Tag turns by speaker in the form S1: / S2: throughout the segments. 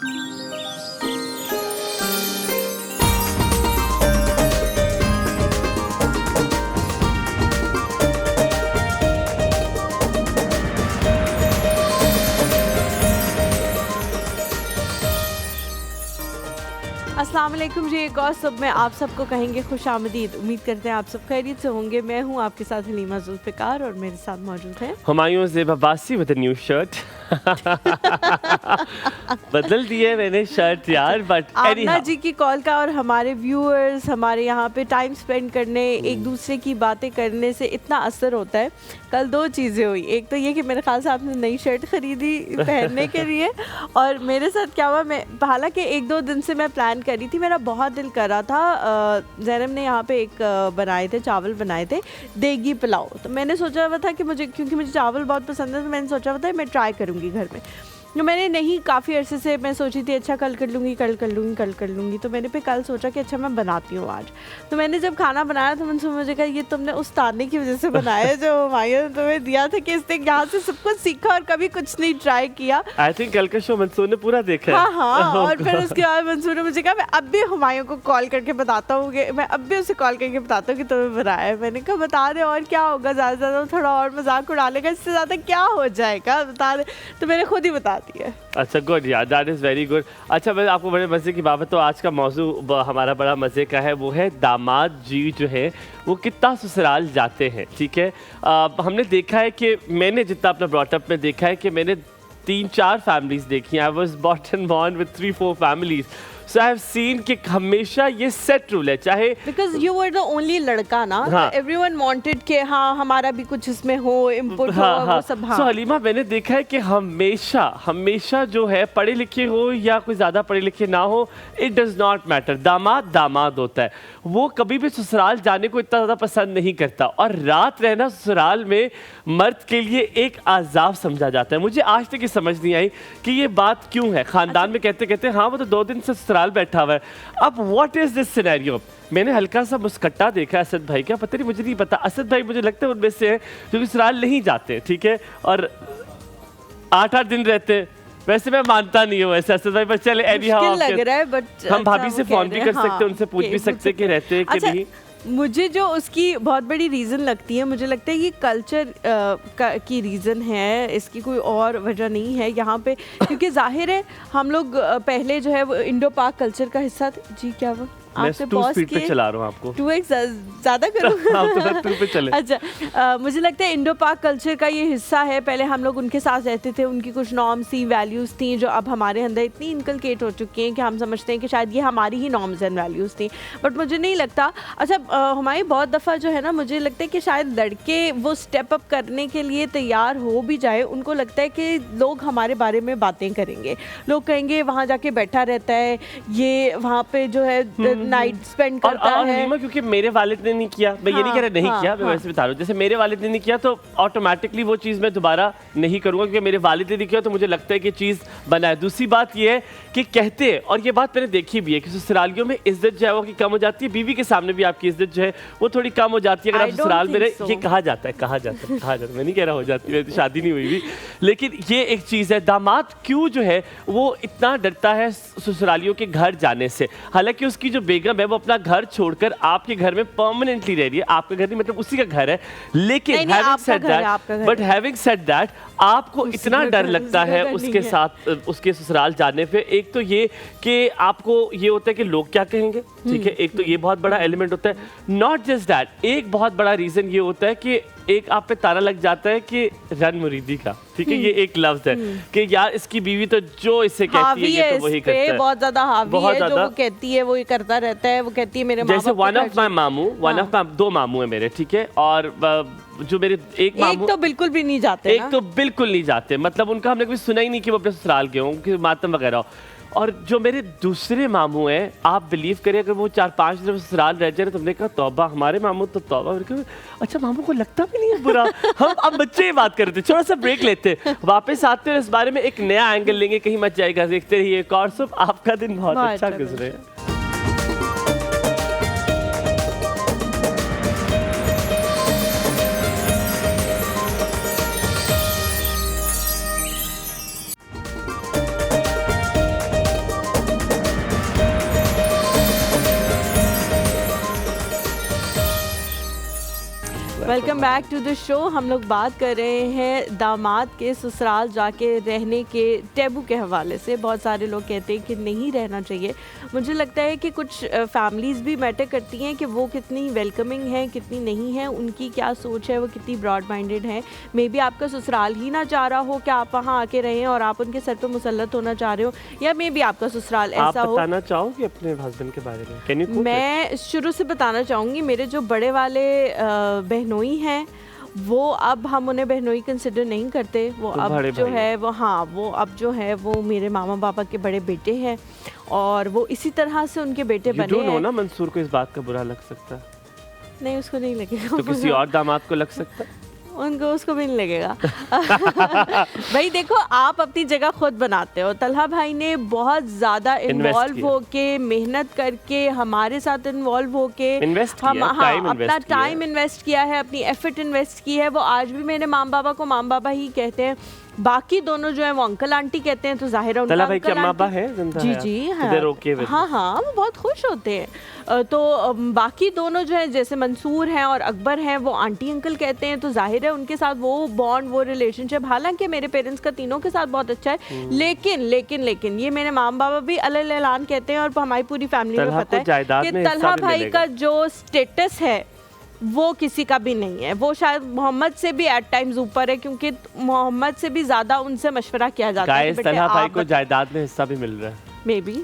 S1: अस्सलाम वालेकुम जी, एक और सब में आप सबको कहेंगे खुश आमदीद। उम्मीद करते हैं आप सब खैरियत से होंगे। मैं हूँ आपके साथ हलीमा जुल्फ़िकार और मेरे साथ मौजूद है
S2: Humayun ज़ेब Abbasi with a new shirt. बदल दिए मैंने शर्ट यार, बट
S1: आमना जी की कॉल का और हमारे व्यूअर्स हमारे यहाँ पे टाइम स्पेंड करने, एक दूसरे की बातें करने से इतना असर होता है। कल दो चीज़ें हुई, एक तो ये कि मेरे ख्याल से आपने नई शर्ट खरीदी पहनने के लिए, और मेरे साथ क्या हुआ, मैं हालांकि एक दो दिन से मैं प्लान करी थी, मेरा बहुत दिल कर रहा था। ज़ैनब ने यहाँ पे एक बनाए थे, चावल बनाए थे, देगी पुलाव। तो मैंने सोचा हुआ था कि क्योंकि मुझे चावल बहुत पसंद है, तो मैंने सोचा हुआ था मैं ट्राई करूँगी घर में। तो मैंने नहीं, काफ़ी अरसे से मैं सोची थी अच्छा कल कर लूँगी। तो मैंने पे कल सोचा कि अच्छा मैं बनाती हूँ आज। तो मैंने जब खाना बनाया तो मुझे कहा ये तुमने उस्तादने की वजह से बनाया है, जो माया ने तुम्हें दिया था कि इसने यहाँ से सब कुछ सीखा और कभी कुछ नहीं ट्राई किया।
S2: आई थिंक कल का शो मंसूर ने पूरा देखा है।
S1: हाँ और फिर उसके बाद मंसूर ने मुझे कहा मैं अब भी हुमायूं को कॉल करके बताता हूँ कि मैं अब भी उसे कॉल करके बताता हूँ कि तुम्हें बनाया है। मैंने कहा बता दे, और क्या होगा, ज़्यादा से ज़्यादा थोड़ा और मजाक उड़ा लेगा, इससे ज़्यादा क्या हो जाएगा, बता दे। तो मैंने खुद ही बता दिया।
S2: अच्छा गुड यार, दैट इज़ वेरी गुड। अच्छा मैं आपको बड़े मज़े की बात है, तो आज का मौजू हमारा बड़ा मज़े का है, वो है दामाद जी जो है वो कितना ससुराल जाते हैं। ठीक है, हमने देखा है कि मैंने जितना अपना ब्रॉटअप में देखा है कि मैंने 3-4 फैमिलीज देखी हैं। I was bought and born with 3-4 families. So I have seen कि हमेशा ये सेट रूल है, चाहे
S1: because you were the only लड़का ना,
S2: हाँ.
S1: एवरीवन वांटेड कि हाँ हमारा भी कुछ इसमें हो, इनपुट हो, वो सब। हाँ.
S2: सो हलीमा मैंने देखा है कि हमेशा जो है, पढ़े लिखे हो या कोई ज़्यादा पढ़े लिखे ना हो, इट डज नॉट मैटर, दामाद होता है। वो कभी भी ससुराल जाने को इतना ज़्यादा पसंद नहीं करता, और रात रहना ससुराल में मर्द के लिए एक आज़ाब समझा जाता है। मुझे आज तक ये समझ नहीं आई कि ये बात क्यों है। खानदान में कहते हाँ वो तो 2 दिन से ससुराल बैठा हुआ है। अब व्हाट इज दिस सिनेरियो? मैंने हल्का सा मुस्कट्टा देखा असद भाई का, पता नहीं, मुझे नहीं पता। असद भाई मुझे लगता है उनमें से हैं जो कि ससुराल नहीं जाते, ठीक है, और 8-8 दिन रहते हैं। वैसे मैं मानता नहीं हूँ ऐसे असद भाई, पर चले
S1: लग रहा है, बट
S2: हम भाभी से फोन भी कर सकते हैं, उनसे पूछ भी सकते कि रहते हैं कि नहीं।
S1: मुझे जो उसकी बहुत बड़ी रीज़न लगती है, मुझे लगता है ये कल्चर की रीज़न है, इसकी कोई और वजह नहीं है यहाँ पे, क्योंकि जाहिर है हम लोग पहले जो है वो इंडो पाक कल्चर का हिस्सा थे। जी क्या वो
S2: मैं 2 स्पीड पे चला रहा हूँ आपको
S1: 2x ज़्यादा करूँ।
S2: आप तो 2 पे चले।
S1: अच्छा मुझे लगता है इंडो पाक कल्चर का ये हिस्सा है। पहले हम लोग उनके साथ रहते थे, उनकी कुछ नॉर्म्स थी, वैल्यूज़ थी, जो अब हमारे अंदर इतनी इनकलकेट हो चुकी हैं कि हम समझते हैं कि शायद ये हमारी ही नॉर्म्स एंड वैल्यूज़ थी, बट मुझे नहीं लगता। अच्छा हमारी बहुत दफ़ा जो है ना, मुझे लगता है कि शायद लड़के वो स्टेप अप करने के लिए तैयार हो भी जाए, उनको लगता है कि लोग हमारे बारे में बातें करेंगे, लोग कहेंगे वहाँ जाके बैठा रहता है, ये वहाँ पे जो है नाइट स्पेंड करता है।
S2: क्योंकि मेरे वालिद ने नहीं किया, मैं ये नहीं कह रहा नहीं किया, मैं वैसे बता रहा हूँ, जैसे मेरे वालिद ने नहीं किया तो ऑटोमेटिकली वो चीज़ मैं दोबारा नहीं करूँगा, क्योंकि मेरे वालिद ने नहीं किया तो मुझे लगता है कि चीज़ बना है। दूसरी बात ये है कि कहते हैं, और ये बात मैंने देखी भी है, कि ससुरालियों में इज्जत जो है वो कम हो जाती है, बीवी के सामने भी आपकी इज्जत जो है वो थोड़ी कम हो जाती है अगर आप ससुराल में रहे। ये कहा जाता है, मैं नहीं कह रहा हो जाती है, शादी नहीं हुई भी, लेकिन ये एक चीज़ है। दामाद क्यों जो है वो इतना डरता है ससुरालियों के घर जाने से, हालांकि उसकी जो बेगम है वो अपना घर छोड़कर आपके घर में परमानेंटली रह रही है। आपका घर नहीं, मतलब उसी का घर है, लेकिन हैविंग सेड दैट आपको इतना डर लगता है उसके साथ, उसके ससुराल जाने पे। एक तो ये कि आपको ये होता है कि लोग क्या कहेंगे, ठीक है, एक तो ये बहुत बड़ा एलिमेंट होता है। नॉट जस्ट दैट, एक बहुत बड़ा रीजन ये होता है कि एक आप पे ताना लग जाता है कि रन मुरीदी का, ठीक है, ये एक लफ्ज है कि यार इसकी बीवी तो जो इससे कहती है ये तो वही करता है,
S1: बहुत ज्यादा हावी है, जो वो कहती है वो ये करता रहता है। वो कहती है मेरे
S2: जैसे वन ऑफ माई 2 मामू है मेरे, ठीक है, और जो मेरे एक
S1: तो बिल्कुल भी नहीं जाते,
S2: एक तो बिल्कुल नहीं जाते, मतलब उनका हमने कभी सुना ही नहीं कि वो अपने ससुराल के हों, कि मातम वगैरह हो। और जो मेरे दूसरे मामू हैं, आप बिलीव करें अगर वो 4-5 दिन ससुराल रह जाए, तुमने कहा तौबा, हमारे मामू तो तौबा। अच्छा मामू को लगता भी नहीं है बुरा। हम अब बच्चे ही बात करते, थोड़ा सा ब्रेक लेते, वापस आते हैं, इस बारे में एक नया एंगल लेंगे, कहीं मत जाएगा, देखते रहिए कॉर्सुप। आपका दिन बहुत अच्छा गुजरे।
S1: Welcome back to the show. हम लोग बात कर रहे हैं दामाद के ससुराल जाके रहने के टैबू के हवाले से। बहुत सारे लोग कहते हैं कि नहीं रहना चाहिए। मुझे लगता है कि कुछ फैमिलीज़ भी मैटर करती हैं कि वो कितनी वेलकमिंग हैं, कितनी नहीं हैं, उनकी क्या सोच है, वो कितनी ब्रॉड माइंडेड है। मे बी आपका ससुराल ही ना चाह रहा हो कि आप वहाँ आके रहें और आप उनके सर पर मुसल्लत होना चाह रहे हो, या मे बी आपका ससुराल ऐसा हो।
S2: बताना चाहोगे अपने हस्बैंड के बारे में? Can you quote
S1: मैं शुरू से बताना चाहूँगी, मेरे जो बड़े वाले बहनोई हैं वो अब हम उन्हें बहनोई कंसिडर नहीं करते। वो
S2: तो
S1: अब जो है वो वो अब जो है वो मेरे मामा पापा के बड़े बेटे हैं और वो इसी तरह से उनके बेटे बने हैं।
S2: ना मंसूर को इस बात का बुरा लग सकता है?
S1: नहीं, उसको नहीं लगेगा।
S2: तो किसी और दामाद को लग सकता है?
S1: उनको उसको भी नहीं लगेगा। भाई देखो, आप अपनी जगह खुद बनाते हो। तलहा भाई ने बहुत ज़्यादा इन्वॉल्व होके, मेहनत करके, हमारे साथ इन्वॉल्व होके हम अपना टाइम इन्वेस्ट किया है, अपनी एफर्ट इन्वेस्ट की है। वो आज भी मेरे माम बाबा को माम बाबा ही कहते हैं। बाकी दोनों जो है वो अंकल आंटी कहते हैं, तो जाहिर है उनका अंकल आंटी है। जी जी हाँ हाँ, वो बहुत खुश होते हैं। तो बाकी दोनों जो है जैसे मंसूर हैं और अकबर हैं, वो आंटी अंकल कहते हैं, तो जाहिर है उनके साथ वो बॉन्ड, वो रिलेशनशिप, हालांकि मेरे पेरेंट्स का तीनों के साथ बहुत अच्छा है, लेकिन लेकिन लेकिन ये मेरे माम बाबा भी अलग ऐलान कहते हैं और हमारी पूरी फैमिली में पता है कि तलहा भाई का जो स्टेटस है वो किसी का भी नहीं है। वो शायद मोहम्मद से भी एट टाइम्स ऊपर है, क्योंकि मोहम्मद से भी ज्यादा उनसे मशवरा किया जाता है।
S2: तलहा भाई को जायदाद में हिस्सा भी मिल रहा है।
S1: Maybe.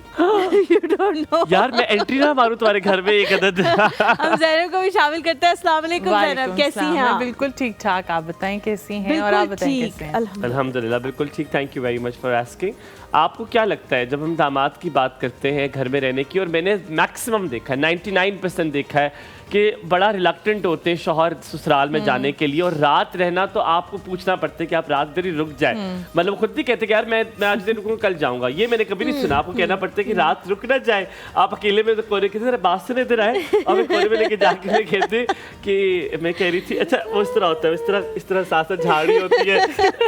S1: You don't know.
S2: यार मैं एंट्री ना मारूं तुम्हारे घर में एक अदद।
S1: हम ज़ैनब को भी शामिल करते हैं। अस्सलाम वालेकुम ज़ैनब, कैसी हैं आप?
S3: बिल्कुल ठीक ठाक, आप बताएं कैसी हैं? और आप बताएं कैसे हैं?
S2: अल्हम्दुलिल्लाह बिल्कुल ठीक। Thank you very much for asking. आपको क्या लगता है जब हम दामाद की बात करते हैं घर में रहने की, और मैंने मैक्सिमम देखा है, 99% देखा है कि बड़ा रिलक्टेंट होते हैं शौहर ससुराल में जाने के लिए, और रात रहना तो आपको पूछना पड़ता है कि आप रात देर ही रुक जाए। मतलब खुद भी कहते कि यार मैं आज दिन रुकूंगा, कल जाऊंगा। ये मैंने कभी नहीं सुना। आपको कहना पड़ता है कि रात रुक ना जाए। आप अकेले में तो कोने के बात सुने इधर आए और मैं कोने में लेके जाके मैं कहते कि मैं कह रही थी अच्छा वो इस तरह होता है, इस तरह साथ साथ झाड़ी होती है।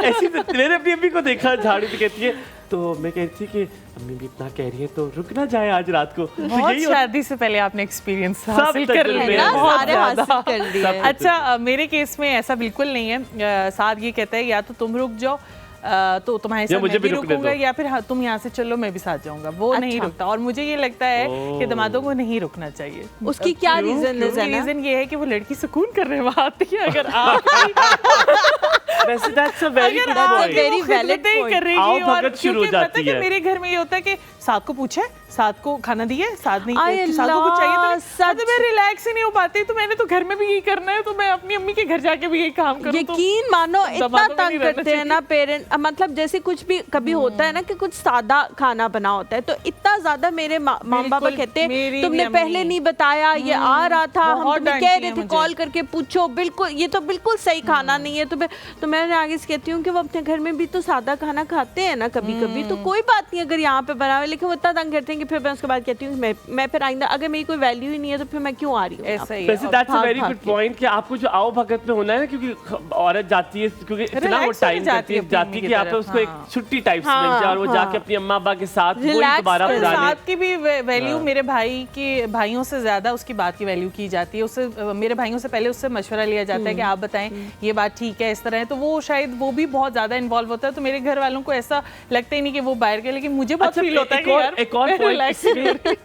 S2: ऐसी मैंने अपनी अम्मी को देखा झाड़ी तो कहती है, तो मैं कह रही थी कि अम्मी भी इतना कह रही है तो रुक ना जाए आज रात को।
S3: बहुत शादी से पहले आपने एक्सपीरियंस हासिल कर लिया,
S1: सारे हासिल कर लिए।
S3: अच्छा, मेरे केस में ऐसा बिल्कुल नहीं है। साथ ये कहता है या तो तुम रुक जाओ तो तुम्हारे साथ मैं भी रुकूंगा, या फिर तुम यहाँ से चलो मैं भी साथ जाऊंगा। वो नहीं रुकता, और मुझे ये लगता है कि दामादों को नहीं रुकना चाहिए।
S1: उसकी क्या रीजन है?
S3: रीजन ये है कि वो लड़की सुकून करने में आती है। अगर आप
S2: वैसे that's a very good point,
S3: very valid point कर रही है। और
S2: शुरू हो जाती है।
S3: मेरे घर में ये होता है कि साथ को पूछे, साथ को खाना दिए, साथ नहीं साथ को कुछ चाहिए तो मैं रिलैक्स ही नहीं हो पाती। तो मैंने तो घर में भी यही करना है, तो मैं अपनी अम्मी के घर जाके भी यही काम करूं।
S1: यकीन मानो इतना तंग करते हैं ना पेरेंट। मतलब जैसे कुछ भी कभी होता है ना कि कुछ सादा खाना बना होता है, तो इतना ज्यादा मेरे माम बाबा कहते हैं तुमने पहले नहीं बताया, ये आ रहा था, हम तुम्हें कह रहे थे कॉल करके पूछो, बिल्कुल ये तो बिल्कुल सही खाना नहीं है। तो मैं आगे से कहती हूँ कि वो अपने घर में भी तो सादा खाना खाते हैं ना कभी कभी, तो कोई बात नहीं अगर यहाँ पे बना हुआ। लेकिन वो इतना तंग करते हैं कि फिर मैं उसके बाद कहती हूँ मैं फिर आइंदा अगर मेरी कोई वैल्यू ही नहीं है तो फिर मैं क्यों आ रही हूँ।
S3: ऐसा ही
S2: वैसे that's a very good point कि आपको जो आओ भगत में होना है ना, क्योंकि औरत जाती है, क्योंकि इतना वो टाइम जाती है कि आप उसको एक छुट्टी टाइप से मिल जाए और वो जाके अपनी अम्मा अब्बा के साथ दोबारा
S3: साथ की भी वैल्यू मेरे भाई की भाइयों से ज्यादा उसकी बात की वैल्यू की जाती है। उससे मेरे भाइयों से पहले उससे मशवरा लिया जाता है कि आप बताएं ये बात ठीक है, इस तरह है, तो वो शायद वो भी बहुत ज्यादा इन्वॉल्व होता है। तो मेरे घर वालों को ऐसा लगता ही नहीं कि वो बाहर के, लेकिन मुझे बहुत फील होता है कि यार
S2: एक और पॉइंट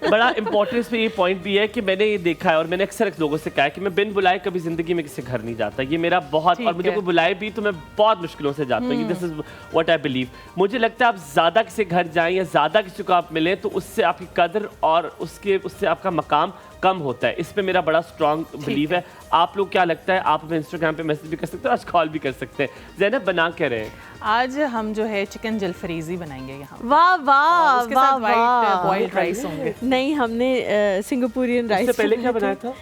S2: बड़ा इंपॉर्टेंस पे ये पॉइंट भी है कि मैंने ये देखा है और मैंने अक्सर लोगों से कहा है कि मैं बिन बुलाए कभी जिंदगी में किसी घर नहीं जाता। ये मेरा बहुत, और मुझे कोई बुलाए भी तो मैं बहुत मुश्किलों से जाता हूँ। This is what I believe. मुझे लगता है आप ज्यादा किसी घर जाएं या ज्यादा किसी को आप मिलें तो उससे आपकी कदर और उससे आपका मकाम कम होता है। इस पे मेरा बड़ा स्ट्रॉन्ग बिलीव है। आप लोग क्या लगता है? आप हमें इंस्टाग्राम पे मैसेज भी कर सकते हैं, आज कॉल भी कर सकते हैं। ज़ैनब बना क्या रहे हैं?
S3: आज हम जो है चिकन जलफरीजी बनाएंगे यहाँ।
S1: वाह वाह वाह वाह,
S3: बॉइल्ड राइस होंगे।
S1: नहीं, हमने सिंगापुरियन राइस।
S2: उससे पहले क्या बनाया था?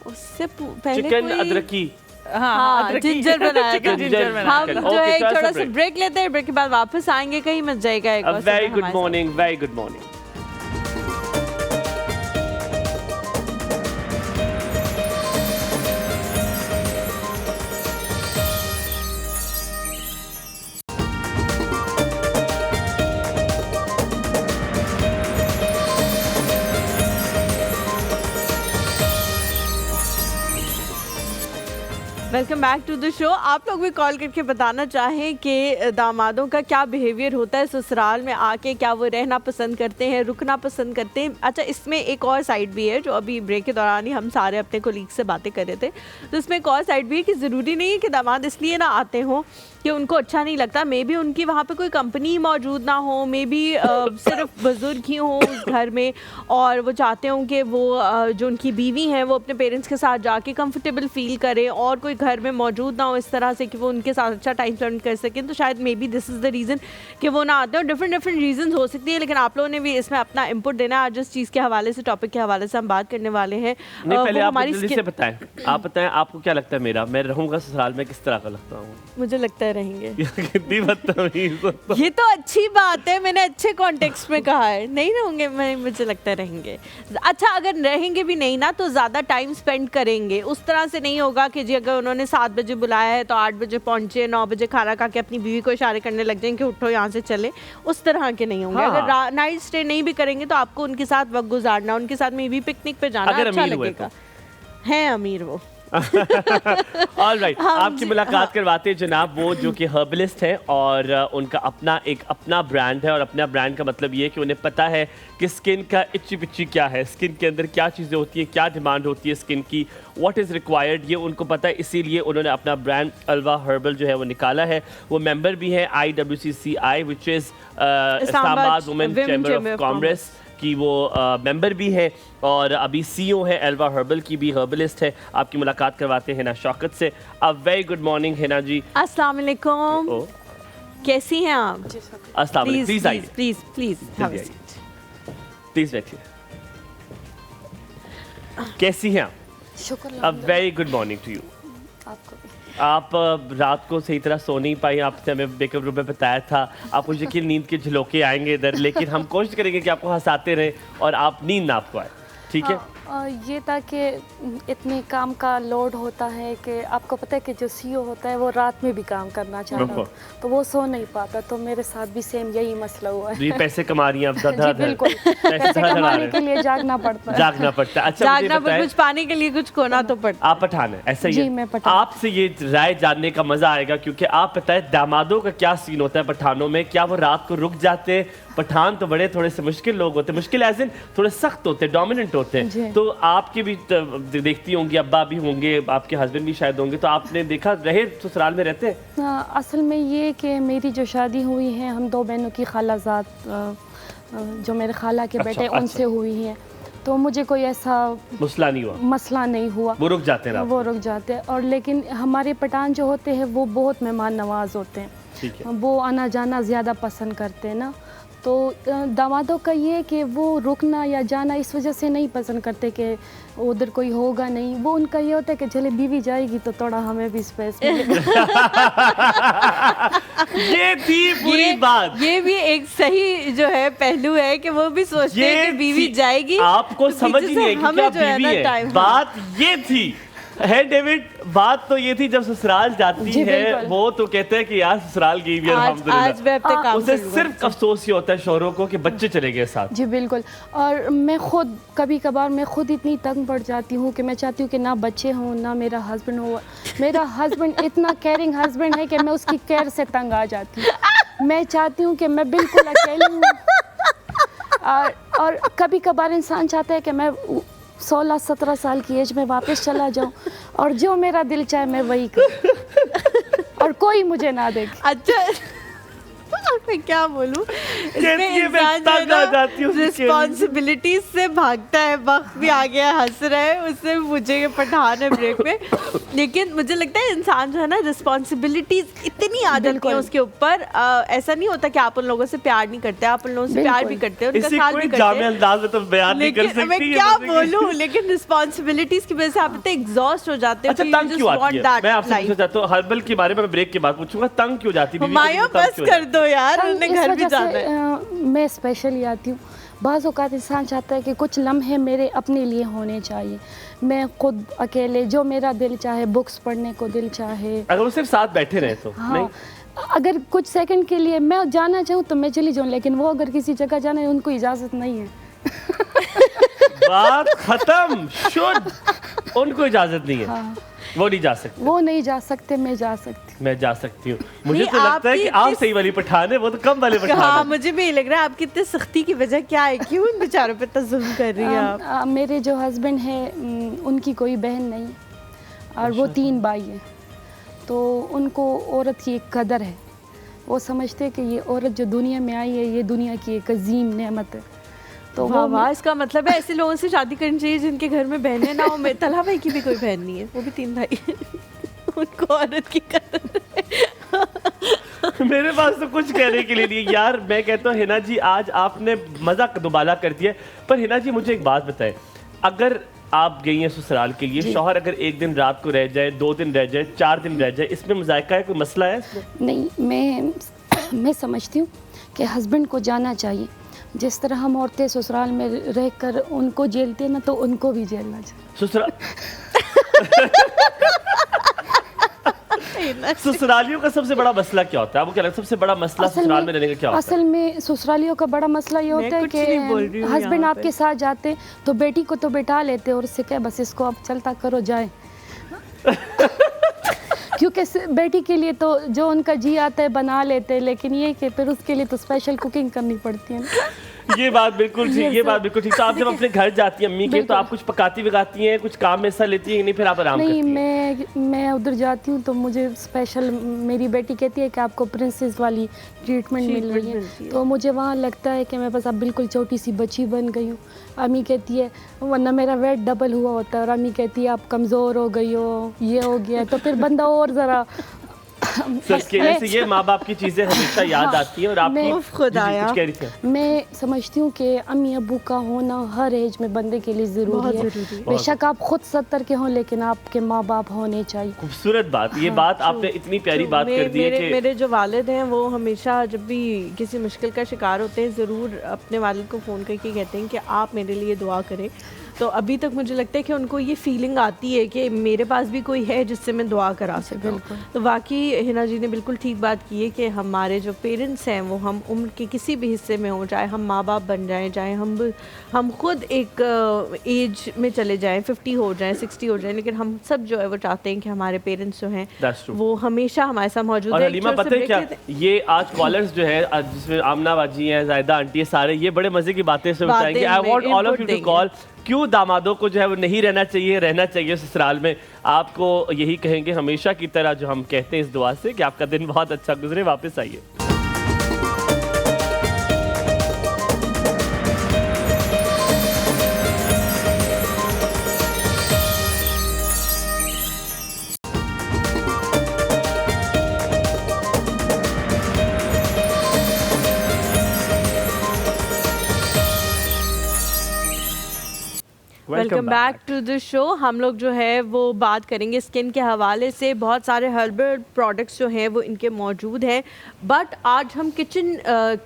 S1: उससे पहले
S2: चिकन अदरकी,
S1: हाँ जिंजर बनाया था। हम जो है थोड़ा सा ब्रेक लेते हैं, ब्रेक के बाद वापस आएंगे, कहीं मत जाएगा।
S2: Very good morning, very good morning.
S1: Welcome back to the show. आप लोग भी कॉल करके बताना चाहें कि दामादों का क्या बिहेवियर होता है ससुराल में आके, क्या वो रहना पसंद करते हैं, रुकना पसंद करते हैं। अच्छा, इसमें एक और साइड भी है जो अभी ब्रेक के दौरान ही हम सारे अपने कोलीग से बातें कर रहे थे, तो इसमें एक और साइड भी है कि ज़रूरी नहीं है कि दामाद इसलिए ना आते हों कि उनको अच्छा नहीं लगता। मे बी उनकी वहाँ पे कोई कंपनी मौजूद ना हो, मे बी सिर्फ बुजुर्ग ही हों उस घर में और वो चाहते हों कि वो जो उनकी बीवी हैं वो अपने पेरेंट्स के साथ जाके कंफर्टेबल फील करें और कोई घर में मौजूद ना हो इस तरह से कि वो उनके साथ अच्छा टाइम स्पेंड कर सकें। तो शायद may be this is the reason कि वो ना आते हैं। और डिफरेंट रीजन हो सकती है, लेकिन आप लोगों ने भी इसमें अपना इंपुट देना है। आज जिस चीज़ के हवाले से, टॉपिक के हवाले से हम बात करने वाले हैं,
S2: नहीं, पहले
S1: वो
S2: आप
S1: हमारी
S2: जल्दी से बताएं, आप बताएं आपको क्या लगता है मेरा, मैं रहूंगा ससुराल में किस तरह का लगता हूँ?
S1: मुझे लगता है रहेंगे।
S2: कितनी बदतमीज हो तुम।
S1: ये तो अच्छी बात है, मैंने अच्छे कॉन्टेक्स्ट में कहा है। नहीं रहूंगे, मैं मुझे लगता है रहेंगे। अच्छा, अगर रहेंगे भी नहीं ना तो ज़्यादा टाइम स्पेंड करेंगे। उस तरह से नहीं होगा कि जी अगर उन्होंने 7 बजे बुलाया है तो 8 बजे पहुंचे, 9 बजे खाना खा के अपनी बीवी को इशारे करने लग जाएंगे कि उठो यहाँ से चले। उस तरह के नहीं होंगे।
S2: हाँ।
S1: अगर नाइट स्टे नहीं भी करेंगे तो आपको उनके साथ वक्त गुजारना, उनके साथ में भी पिकनिक पे जाना
S2: अगर
S1: अच्छा
S2: अमीर हुए
S1: लगेगा। है अमीर वो।
S2: ऑल राइट, आपकी मुलाकात करवाते हैं जनाब वो जो कि हर्बलिस्ट हैं और उनका अपना ब्रांड है। और अपना ब्रांड का मतलब ये है कि उन्हें पता है कि स्किन का इच्ची पिच्ची क्या है, स्किन के अंदर क्या चीज़ें होती हैं, क्या डिमांड होती है स्किन की, व्हाट इज़ रिक्वायर्ड, ये उनको पता है। इसीलिए उन्होंने अपना ब्रांड अल्वा हर्बल जो है वो निकाला है। वो मेंबर भी है IWCCI which is Islamabad women chamber of commerce की वो मेंबर भी है और अभी CEO है अल्वा हर्बल की, भी हर्बलिस्ट है। आपकी मुलाकात करवाते हैं हिना शौकत से। A very good morning Hina ji.
S1: अस्सलाम वालेकुम, कैसी हैं आप?
S2: अस्सलाम वालेकुम, प्लीज आइए,
S1: प्लीज
S2: प्लीज बैठिए। कैसी हैं आप?
S4: शुक्र।
S2: A very good morning to you.
S4: आपको भी।
S2: आप रात को सही तरह सो नहीं पाई, आपसे हमें मेकअप रूम में बताया था। आपको यकीन नींद के झलोके आएंगे इधर, लेकिन हम कोशिश करेंगे कि आपको हंसाते रहें और आप नींद ना आपको आए, ठीक है?
S4: ये था कि इतने काम का लोड होता है कि आपको पता है कि जो CEO होता है वो रात में भी काम करना चाहता है तो वो सो नहीं पाता। तो मेरे साथ भी सेम यही मसला हुआ है।
S2: जी, पैसे कमा रही हैं आप,
S4: जी बिल्कुल, पैसे कमाने के लिए जागना पड़ता है।
S2: जागना पड़ता है। अच्छा,
S1: जागना पर कुछ पाने के लिए कुछ खोना तो पड़ता।
S2: आप पठान है, ऐसा ही
S4: जी,
S2: है?
S4: मैं पठान।
S2: आपसे ये राय जानने का मजा आएगा क्योंकि आप बताएं दामादों का क्या सीन होता है पठानों में। क्या वो रात को रुक जाते? पठान तो बड़े थोड़े से मुश्किल लोग होते हैं, मुश्किल एज इन थोड़े सख्त होते हैं, डोमिनेंट होते हैं। तो आपके भी देखती होंगी, अब्बा भी होंगे, आपके हस्बैंड भी शायद होंगे, तो आपने देखा रहे ससुराल में रहते हैं?
S4: असल में ये कि मेरी जो शादी हुई है, हम 2 बहनों की खालाजाद जो मेरे खाला के बेटे उनसे हुई हैं, तो मुझे कोई ऐसा मसला नहीं हुआ।
S2: वो रुक जाते हैं,
S4: वो रुक जाते हैं। और लेकिन हमारे पठान जो होते हैं वो बहुत मेहमान नवाज होते हैं,
S2: ठीक है।
S4: वो आना जाना ज़्यादा पसंद करते हैं ना। तो दामादों का ये कि वो रुकना या जाना इस वजह से नहीं पसंद करते कि उधर कोई होगा नहीं। वो उनका ये होता है कि चले बीवी जाएगी तो थोड़ा हमें भी स्पेस मिलेगा।
S2: ये थी पूरी बात।
S1: ये भी एक सही जो है पहलू है कि वो भी सोचते हैं कि बीवी जाएगी।
S2: आपको समझ ही नहीं है कि क्या बीवी है। बात ये थी है डेविड, बात तो ये थी जब ससुराल जाती है वो तो कहते हैं कि यार ससुराल गई भी अल्हम्दुलिल्लाह। उसे सिर्फ अफसोस ये होता है शौहरों को कि बच्चे चले गए साथ।
S4: जी बिल्कुल। और मैं खुद कभी कभार मैं खुद इतनी तंग पड़ जाती हूँ कि मैं चाहती हूँ कि ना बच्चे हों ना मेरा हस्बैंड हो। मेरा हस्बैंड इतना केयरिंग हस्बैंड है कि मैं उसकी केयर से तंग आ जाती हूँ। मैं चाहती हूँ कि मैं बिल्कुल अकेली हूँ। और कभी कभार इंसान चाहता है कि मैं 16-17 साल की एज में वापस चला जाऊं और जो मेरा दिल चाहे मैं वही करूं और कोई मुझे ना देखे।
S1: अच्छा, मैं क्या बोलूं, इसमें इंसान रिस्पॉन्सिबिलिटीज से भागता है। वक्त भी आ गया, हंस रहा है, उससे पूछेंगे पठान है ब्रेक में। लेकिन मुझे लगता है इंसान जो है ना रिस्पॉन्सिबिलिटीज इतनी आ जाती है उसके ऊपर। ऐसा नहीं होता कि आप उन लोगों से प्यार नहीं करते, आप उन लोगों से प्यार भी करते हैं, उनका ख्याल भी करते हैं।
S2: अंदाज में तो बयान नहीं कर सकती।
S1: मैं क्या बोलूं, लेकिन रिस्पॉन्सिबिलिटीज की वजह से आप इतने एग्जॉस्ट हो जाते हैं।
S2: अच्छा, तंग क्यों आती है? मैं आपसे पूछना चाहता हूँ हर्बल के बारे में ब्रेक के बाद पूछूंगा, तंग क्यों जाती है?
S1: बस कर दो यार, उन्हें घर भी जाना है।
S4: मैं स्पेशली आती हूँ। बाज़ औक़ात इंसान चाहता है कि कुछ लम्हे मेरे अपने लिए होने चाहिए। मैं खुद अकेले जो मेरा दिल चाहे, बुक्स पढ़ने को दिल चाहे,
S2: अगर वो सिर्फ साथ बैठे रहे तो
S4: हाँ,
S2: नहीं?
S4: अगर कुछ सेकंड के लिए मैं जाना चाहूँ तो मैं चली जाऊँ, लेकिन वो अगर किसी जगह जाना है उनको इजाज़त नहीं है।
S2: बात खत्म, शुद्ध, उनको इजाज़त नहीं है।
S4: हाँ।
S2: वो नहीं जा सकते।
S4: वो नहीं जा सकते, मैं जा सकती।
S2: मैं जा सकती हूँ। मुझे
S1: नहीं,
S2: तो लगता है कि
S1: आपकी
S2: आप
S1: इस-
S2: सही वाली पठान है, वो तो कम वाले पठान
S1: हाँ
S2: है।
S1: मुझे भी यही लग रहा है आपकी इतनी सख्ती की वजह क्या है, क्यों इन बेचारों पे जुल्म कर रही हैं आप?
S4: मेरे जो हस्बैंड हैं उनकी कोई बहन नहीं है और वो 3 भाई हैं, तो उनको औरत की एक कदर है। वो समझते हैं कि ये औरत जो दुनिया में आई है ये दुनिया की एक अजीम नेमत है। तो
S1: वाह
S4: वो
S1: वाह, इसका मतलब है ऐसे लोगों से शादी करनी चाहिए जिनके घर में बहनें ना हो। तला भाई की भी कोई बहन नहीं है, वो भी 3 भाई हैं। उनको औरत की कदर है।
S2: मेरे पास तो कुछ कहने के लिए नहीं है यार। मैं कहता हूँ हिना जी, आज आपने मजा दुबाला कर दिया। पर हिना जी मुझे एक बात बताएं, अगर आप गई हैं ससुराल के लिए, शौहर अगर एक दिन रात को रह जाए, 2 दिन रह जाए, 4 दिन रह जाए, इसमें मुज़ायका है, कोई मसला है इसमें?
S4: नहीं, मैं समझती हूँ कि हस्बैंड को जाना चाहिए। जिस तरह हम औरतें ससुराल में रहकर उनको झेलते हैं ना, तो उनको भी झेलना चाहिए।
S2: ससुराल ससुरालियों का सबसे बड़ा मसला क्या होता है? आपको क्या लगता है सबसे बड़ा मसला ससुराल में रहने का क्या होता है?
S4: असल में ससुरालियों का बड़ा मसला ये होता है
S1: कुछ नहीं बोल रही
S4: कि
S1: हूँ
S4: हस्बैंड
S1: यहाँ
S4: आपके साथ जाते तो बेटी को तो बैठा लेते और उससे क्या बस इसको अब चलता करो जाए। क्योंकि बेटी के लिए तो जो उनका जी आता है बना लेते हैं, लेकिन ये कि फिर उसके लिए तो स्पेशल कुकिंग करनी पड़ती है ना।
S2: ये बात बिल्कुल ठीक, ये बात बिल्कुल ठीक। तो आप जब अपने घर जाती हैं अम्मी के, तो आप कुछ पकाती वकाती हैं, कुछ काम में हिस्सा लेती हैं कि नहीं, फिर आप आराम
S4: नहीं,
S2: करती हैं?
S4: मैं उधर जाती हूँ तो मुझे स्पेशल, मेरी बेटी कहती है कि आपको प्रिंसेस वाली ट्रीटमेंट मिल रही है, तो मुझे वहाँ लगता है कि मैं बस अब बिल्कुल छोटी सी बच्ची बन गई हूँ। अम्मी कहती है, वरना मेरा वेट डबल हुआ होता है, और अम्मी कहती है आप कमज़ोर हो गई हो, ये हो गया, तो फिर बंदा और ज़रा
S2: ऐसे ये माँ बाप की चीजें हमेशा याद आती हैं। और आपकी
S1: खुदाया,
S2: कुछ कह रही थी?
S4: मैं समझती हूँ कि अम्मी अब्बू का होना हर एज में बंदे के लिए ज़रूरी है। बेशक आप खुद 70 के हों, लेकिन आपके माँ बाप होने चाहिए।
S2: खूबसूरत बात, ये बात आपने इतनी प्यारी बात कर दी है कि
S1: मेरे जो वालिद हैं वो हमेशा जब भी किसी मुश्किल का शिकार होते हैं ज़रूर अपने वालिद को फ़ोन करके कहते हैं कि आप मेरे लिए दुआ करें। तो अभी तक मुझे लगता है कि उनको ये फीलिंग आती है कि मेरे पास भी कोई है जिससे मैं दुआ करा सकूं। तो वाकई हिना जी ने बिल्कुल ठीक बात की है कि हमारे जो पेरेंट्स हैं वो हम उम्र के किसी भी हिस्से में हो, चाहे हम माँ बाप बन जाएं, चाहे हम खुद एक एज में चले जाएं, 50 हो जाएं, 60 हो जाएं, लेकिन हम सब जो है वो चाहते हैं कि हमारे पेरेंट्स जो हैं वो हमेशा हमारे साथ मौजूद
S2: और
S1: है।
S2: हलीमा पता है क्या, ये आज कॉलर्स जो है जिसमें आमना बाजी हैं, जायदा आंटी है, सारे ये बड़े मजे की बातें से बताएंगे। I want all of you to call. क्यों दामादों को जो है वो नहीं रहना चाहिए, रहना चाहिए ससुराल में। आपको यही कहेंगे हमेशा की तरह जो हम कहते हैं इस दुआ से कि आपका दिन बहुत अच्छा गुजरे। वापस आइए।
S1: Welcome back to the show. हम लोग जो है वो बात करेंगे स्किन के हवाले से। बहुत सारे हर्बल प्रोडक्ट्स जो हैं वो इनके मौजूद हैं, बट आज हम किचन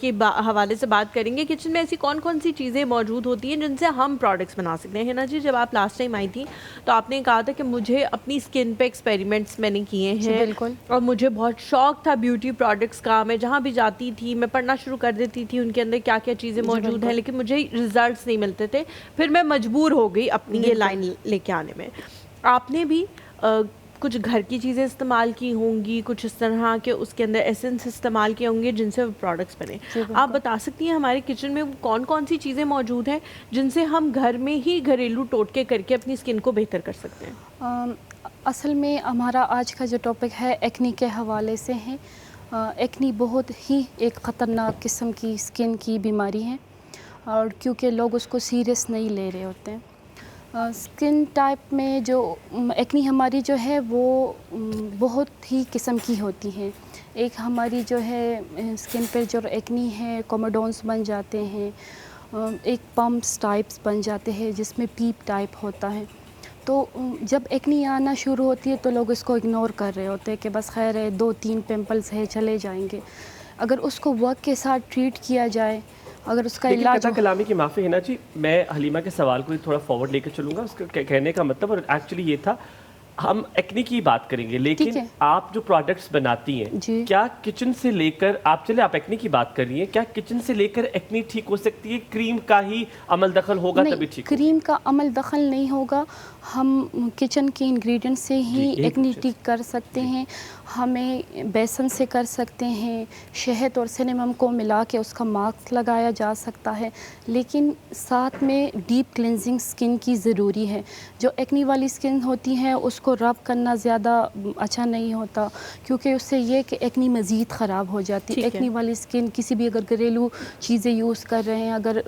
S1: के हवाले से बात करेंगे। किचन में ऐसी कौन कौन सी चीज़ें मौजूद होती हैं जिनसे हम प्रोडक्ट्स बना सकते हैं। हिना जी, जब आप लास्ट टाइम आई थी तो आपने कहा था कि मुझे अपनी स्किन पे एक्सपेरिमेंट्स मैंने किए हैं,
S4: बिल्कुल,
S1: और मुझे बहुत शौक था ब्यूटी प्रोडक्ट्स का। मैं जहाँ भी जाती थी मैं पढ़ना शुरू कर देती थी उनके अंदर क्या क्या चीज़ें मौजूद हैं, लेकिन मुझे रिजल्ट्स नहीं मिलते थे। फिर मैं मजबूर हो गई अपनी ये लाइन लेके आने में। आपने भी कुछ घर की चीज़ें इस्तेमाल की होंगी, कुछ इस तरह के उसके अंदर एसेंस इस्तेमाल किए होंगे जिनसे प्रोडक्ट्स बने। आप बता सकती हैं हमारे किचन में कौन कौन सी चीज़ें मौजूद हैं जिनसे हम घर में ही घरेलू टोटके करके अपनी स्किन को बेहतर कर सकते हैं?
S4: असल में हमारा आज का जो टॉपिक है एक्नी के हवाले से है। एक्नी बहुत ही एक ख़तरनाक किस्म की स्किन की बीमारी है, और क्योंकि लोग उसको सीरियस नहीं ले रहे होते हैं। स्किन टाइप में जो एक्नी हमारी जो है वो बहुत ही किस्म की होती है। एक हमारी जो है स्किन पे जो एक्नी है कोमोडोन्स बन जाते हैं, एक पम्प्स टाइप्स बन जाते हैं जिसमें पीप टाइप होता है। तो जब एक्नी आना शुरू होती है तो लोग इसको इग्नोर कर रहे होते हैं कि बस खैर है, 2-3 पिंपल्स है, चले जाएंगे। अगर उसको वक्त के साथ ट्रीट किया जाए, अगर उसका इलाज
S2: कलामी की माफ़ी हिना जी, मैं हलीमा के सवाल को थोड़ा फॉरवर्ड लेकर चलूँगा। उसका कहने का मतलब और एक्चुअली ये था, हम एक्नी की बात करेंगे, लेकिन
S4: है।
S2: आप जो प्रोडक्ट्स बनाती हैं,
S4: जी।
S2: क्या किचन से लेकर आप आप एक्नी की बात कर रही हैं, क्या किचन से लेकर एक्नी ठीक हो सकती है? क्रीम का ही अमल दखल होगा तभी
S4: नहीं,
S2: ठीक
S4: क्रीम का अमल दखल नहीं होगा। हम किचन के इंग्रेडिएंट से ही
S2: जी, एक
S4: एक्नी
S2: मिनट।
S4: ठीक कर सकते हैं। हमें बेसन से कर सकते हैं, शहद और सिनेमम को मिला के उसका मास्क लगाया जा सकता है, लेकिन साथ में डीप क्लिनजिंग स्किन की ज़रूरी है। जो एक्नी वाली स्किन होती है उसको रब करना ज़्यादा अच्छा नहीं होता, क्योंकि उससे ये कि एक्नी मज़ीद ख़राब हो जाती है।
S1: ठीक है।
S4: एक्नी वाली स्किन किसी भी अगर घरेलू चीज़ें यूज़ कर रहे हैं, अगर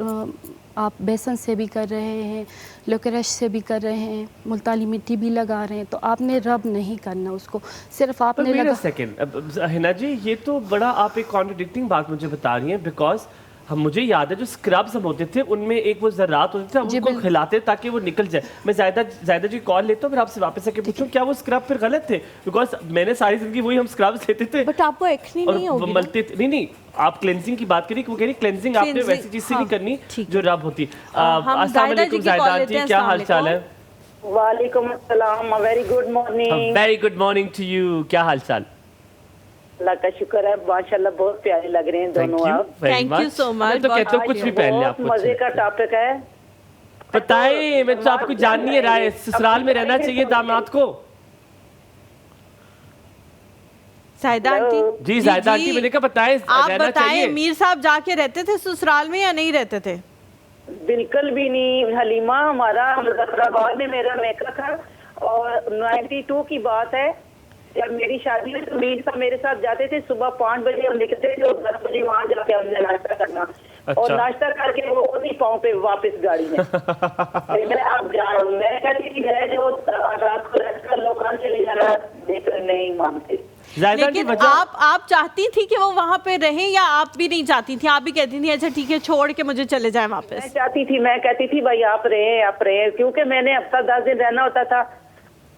S4: आप बेसन से भी कर रहे हैं, लोकेरश से भी कर रहे हैं, मुल्तानी मिट्टी भी लगा रहे हैं, तो आपने रब नहीं करना उसको, सिर्फ आपने लगा।
S2: सेकंड हिना जी, ये तो बड़ा आप एक कॉन्ट्रडिक्टिंग बात मुझे बता रही हैं, बिकॉज हम मुझे याद है जो स्क्रब्स हम होते थे उनमें एक वो जर्रात होते थे, हम
S4: जी,
S2: उनको
S4: बिल्कुल।
S2: खिलाते ताकि वो निकल जाए। मैं ज़्यादा जी कॉल लेता हूँ, फिर आपसे वापस आके पूछूं क्या वो स्क्रब फिर गलत थे? बिकॉज मैंने सारी जिंदगी वही हम स्क्रब्स लेते थे
S1: बट आपको एक्नी
S2: और
S1: नहीं
S2: वो
S1: होगी ना?
S2: मलते थे। नहीं, आप क्लेंजिंग की बात करी, वो कह रही क्लेंजिंग आपने
S1: Cleansing,
S2: वैसी चीज से नहीं
S1: हाँ,
S2: करनी
S1: ठीक
S2: जो रब होती।
S1: हम
S2: अस्सलाम
S1: जायदा जी
S2: वालेकुम
S1: की कॉल
S2: जायदा
S1: लेते
S2: जी,
S1: हैं।
S2: क्या
S1: अस्सलाम
S2: हाल चाल है?
S5: वालेकुम अस्सलाम, very good morning.
S2: Very good morning to you, क्या हाल चाल?
S5: अल्लाह का शुक्र है, माशाल्लाह बहुत प्यारे लग रहे हैं
S2: थैंक
S5: दोनों
S2: यू
S5: आप।
S2: Very
S1: Thank
S2: much.
S1: you so much,
S2: मैं तो
S1: बहुत
S2: कहता हूँ कुछ भी पहन ले
S5: बहुत
S2: आपको।
S5: मजे का टॉपिक है।
S2: बताइए, मैं तो आपको जाननी है राय, ससुराल में रहना चाहिए दामाद को?
S1: साहिदा आंटी
S2: जी जायदा आंटी, मैंने कहा बताएं,
S1: आप
S2: रहना
S1: बताएं,
S2: चाहिए?
S1: मीर साहब जाके रहते थे ससुराल में या नहीं रहते थे?
S5: बिल्कुल भी नहीं हलीमा, हमारा मुजफ्फराबाद में मेरा मेका था और 92 की बात है जब मेरी शादी हुई तो मीर साहब मेरे साथ जाते थे। सुबह 5 बजे हम निकलते थे और 10 बजे वहाँ जाके हमने नाश्ता करना।
S2: अच्छा।
S5: और नाश्ता करके वो उन्हीं पाँव पे वापस गाड़ी में मैं अब जा रहा हूँ। मैं कहती थी मैं जो रात को रेस्ट कर लो, कहाँ चले जाना, लेकिन नहीं मानते।
S2: जायदा आंटी,
S1: लेकिन
S2: वजह
S1: आप चाहती थी कि वो वहाँ पे रहें या आप भी नहीं चाहती थी? आप भी कहती थी अच्छा ठीक है छोड़ के मुझे चले जाए
S5: मैं
S1: वापस?
S5: चाहती थी, मैं कहती थी भाई आप रहे, क्योंकि मैंने हफ्ता 10 दिन रहना होता था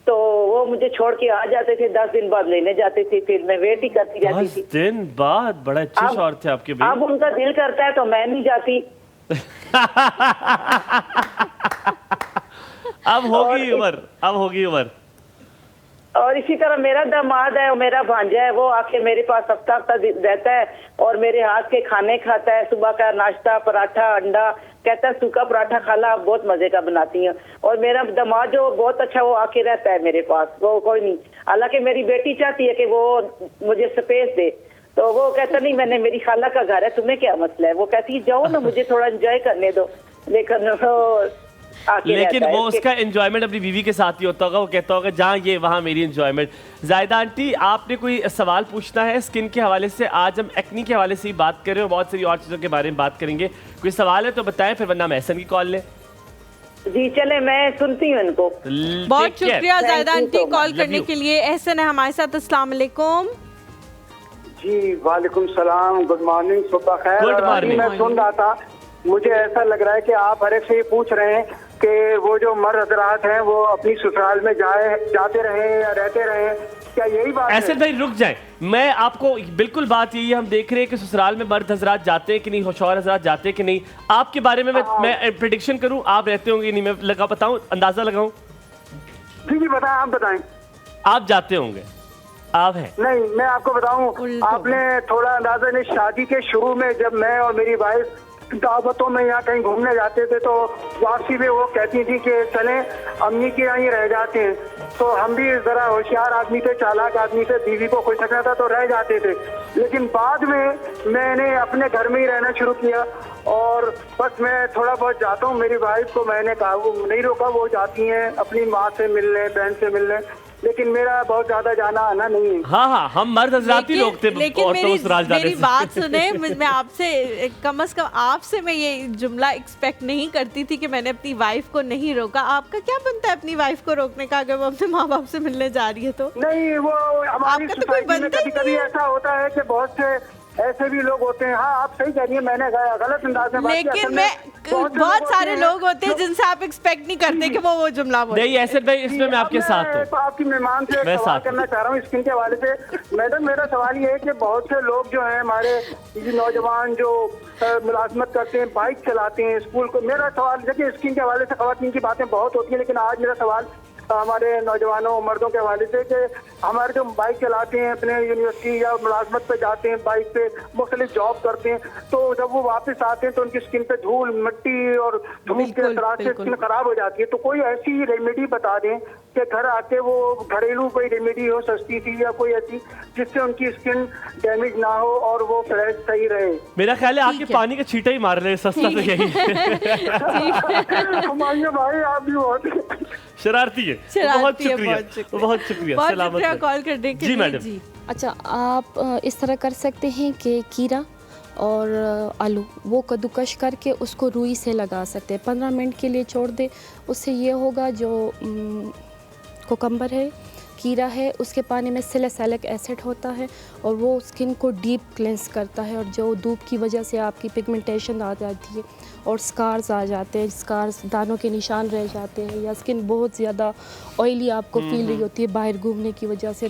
S5: तो वो मुझे छोड़ के आ जाते थे, 10 दिन बाद लेने जाते थे, फिर मैं वेट ही करती रहती
S2: 10
S5: थी।
S2: दिन बाद? बड़ा अच्छे
S5: अब-
S2: शौहर थे आपके
S5: अब
S2: भाई।
S5: उनका दिल करता है तो मैं नहीं जाती।
S2: अब होगी उम्र, अब होगी उम्र।
S5: और इसी तरह मेरा दामाद है और मेरा भांजा है, वो आके मेरे पास हफ्ता हफ्ता रहता है और मेरे हाथ के खाने खाता है। सुबह का नाश्ता, पराठा, अंडा, कहता है सूखा पराठा खा ला, आप बहुत मजे का बनाती हैं। और मेरा दामाद जो बहुत अच्छा, वो आके रहता है मेरे पास, वो कोई नहीं। हालांकि मेरी बेटी चाहती है कि वो मुझे स्पेस दे, तो वो कहता नहीं, मैंने मेरी खाला का घर है, तुम्हें क्या मसला है। वो कहती है जाओ ना, मुझे थोड़ा एंजॉय करने दो, लेकिन वो आके
S2: लेकिन
S5: रहता है।
S2: वो उसका एंजॉयमेंट अपनी बीवी के साथ ही होता होगा, वो कहता होगा जहाँ ये वहाँ मेरी एंजॉयमेंट। जायदा आंटी, आपने कोई सवाल पूछना है स्किन के हवाले से? आज हम एक्नी के हवाले से ही बात कर रहे हैं, बहुत सारी और चीज़ों के बारे में बात करेंगे। कोई सवाल है तो बताएं, फिर वरना हम एहसन की कॉल लें।
S5: जी चले, मैं सुनती हूँ इनको।
S1: बहुत शुक्रिया
S5: Thank
S1: जायदा
S5: you
S1: aunty
S5: so much.
S1: Call
S2: Love
S1: करने
S2: you.
S1: के लिए। एहसन है हमारे साथ। अस्सलाम वालेकुम।
S6: जी वालेकुम सलाम, गुड मॉर्निंग, सुबह खैर।
S2: Good
S6: और अभी
S2: morning.
S6: मैं सुन रहा था, मुझे ऐसा लग रहा है कि आप हर एक से ये पूछ रहे हैं कि वो जो मर्द हजरात हैं वो अपनी ससुराल में जाते रहे या रहते रहे, क्या यही बात है?
S2: ऐसे भाई रुक जाए, मैं आपको बिल्कुल बात यही है, हम देख रहे हैं कि ससुराल में मर्द हजरात जाते हैं कि नहीं, शौहर हजरात जाते हैं कि नहीं। आपके बारे में मैं प्रिडिक्शन करूं, आप रहते होंगे नहीं, मैं लगा बताऊं, अंदाजा लगाऊं?
S6: जी जी बताएं, आप बताएं।
S2: आप जाते होंगे, आप हैं।
S6: नहीं, मैं आपको बताऊं,
S1: उल्टो।
S6: आपने थोड़ा अंदाजा नहीं। शादी के शुरू में जब मैं और मेरी वाइफ दावतों में यहाँ कहीं घूमने जाते थे तो वापसी में वो कहती थी कि चलें अम्मी के यहाँ ही रह जाते हैं। तो हम भी जरा होशियार आदमी थे, चालाक आदमी थे, बीवी को खुश रखना था तो रह जाते थे। लेकिन बाद में मैंने अपने घर में ही रहना शुरू किया और बस मैं थोड़ा बहुत जाता हूँ। मेरी वाइफ को मैंने कहा, वो नहीं रोका, वो जाती हैं अपनी माँ से मिलने, बहन से मिलने, लेकिन मेरा बहुत ज्यादा जाना आना नहीं है।
S2: हाँ हाँ, हम मर्द हजरात ही लोग थे
S1: लेकिन
S2: औरतों को ससुराल जाने
S1: मेरी
S2: से।
S1: बात सुने, मैं आपसे कम से कम आपसे मैं ये जुमला एक्सपेक्ट नहीं करती थी कि मैंने अपनी वाइफ को नहीं रोका। आपका क्या बनता है अपनी वाइफ को रोकने का अगर वो अपने माँ बाप से मिलने जा रही है तो?
S6: नहीं, वो हमारी
S1: आपका तो कोई
S6: सोसाइटी में
S1: बनता ही
S6: कभी कभी
S1: नहीं है।
S6: ऐसा होता है कि बहुत से ऐसे भी लोग होते हैं। हाँ, आप सही कह रही हैं, मैंने गलत अंदाज में बात की।
S1: लेकिन
S6: असल में
S1: मैं
S6: से
S1: बहुत सारे
S6: हैं
S1: लोग होते हैं जिनसे आप एक्सपेक्ट नहीं करते कि वो जुमला बोले।
S2: नहीं ऐसे भाई, इसमें मैं आपके साथ हूँ।
S6: तो आपकी मेहमान से एक
S2: मैं
S6: सवाल
S2: साथ हूँ।
S6: करना चाह रहा हूँ स्किन के हवाले से। मैडम, मेरा सवाल ये है कि बहुत से लोग जो हैं हमारे ये नौजवान जो मुलाजमत करते हैं, बाइक चलाते हैं, स्कूल को, मेरा सवाल देखिए स्किन के हवाले से खवातीन की बातें बहुत होती हैं, लेकिन आज मेरा सवाल हमारे नौजवानों मर्दों के हवाले से कि हमारे जो बाइक चलाते हैं अपने यूनिवर्सिटी या मुलाजमत पे जाते हैं, बाइक पे मुख्तलिफ जॉब करते हैं, तो जब वो वापस आते हैं तो उनकी स्किन पे धूल मिट्टी और धूप के असरात से स्किन खराब हो जाती है। तो कोई ऐसी रेमेडी बता दें कि घर आके वो घरेलू कोई रेमेडी हो सस्ती सी या कोई ऐसी जिससे उनकी स्किन डैमेज ना हो और वो फ्रेश सही रहे।
S2: मेरा ख्याल है आपके पानी का छींटा ही मार रहे हैं, सस्ता तो यही
S6: हमारे भाई आप भी बहुत
S2: शरारती है। बहुत शुक्रिया, बहुत शुक्रिया, सलामत
S1: कॉल करने के
S2: जी
S1: लिए।
S2: मैडम।
S1: जी
S4: अच्छा, आप इस तरह कर सकते हैं कि कीरा और आलू वो कद्दूकश करके उसको रुई से लगा सकते हैं, 15 मिनट के लिए छोड़ दे। उससे ये होगा जो कोकम्बर है, कीरा है, उसके पानी में सैलिसिलिक एसिड होता है और वो स्किन को डीप क्लेंस करता है। और जो धूप की वजह से आपकी पिगमेंटेशन आ जाती है और स्कार्स आ जाते हैं, स्कार्स दानों के निशान रह जाते हैं, या स्किन बहुत ज़्यादा ऑयली आपको फील रही होती है बाहर घूमने की वजह से,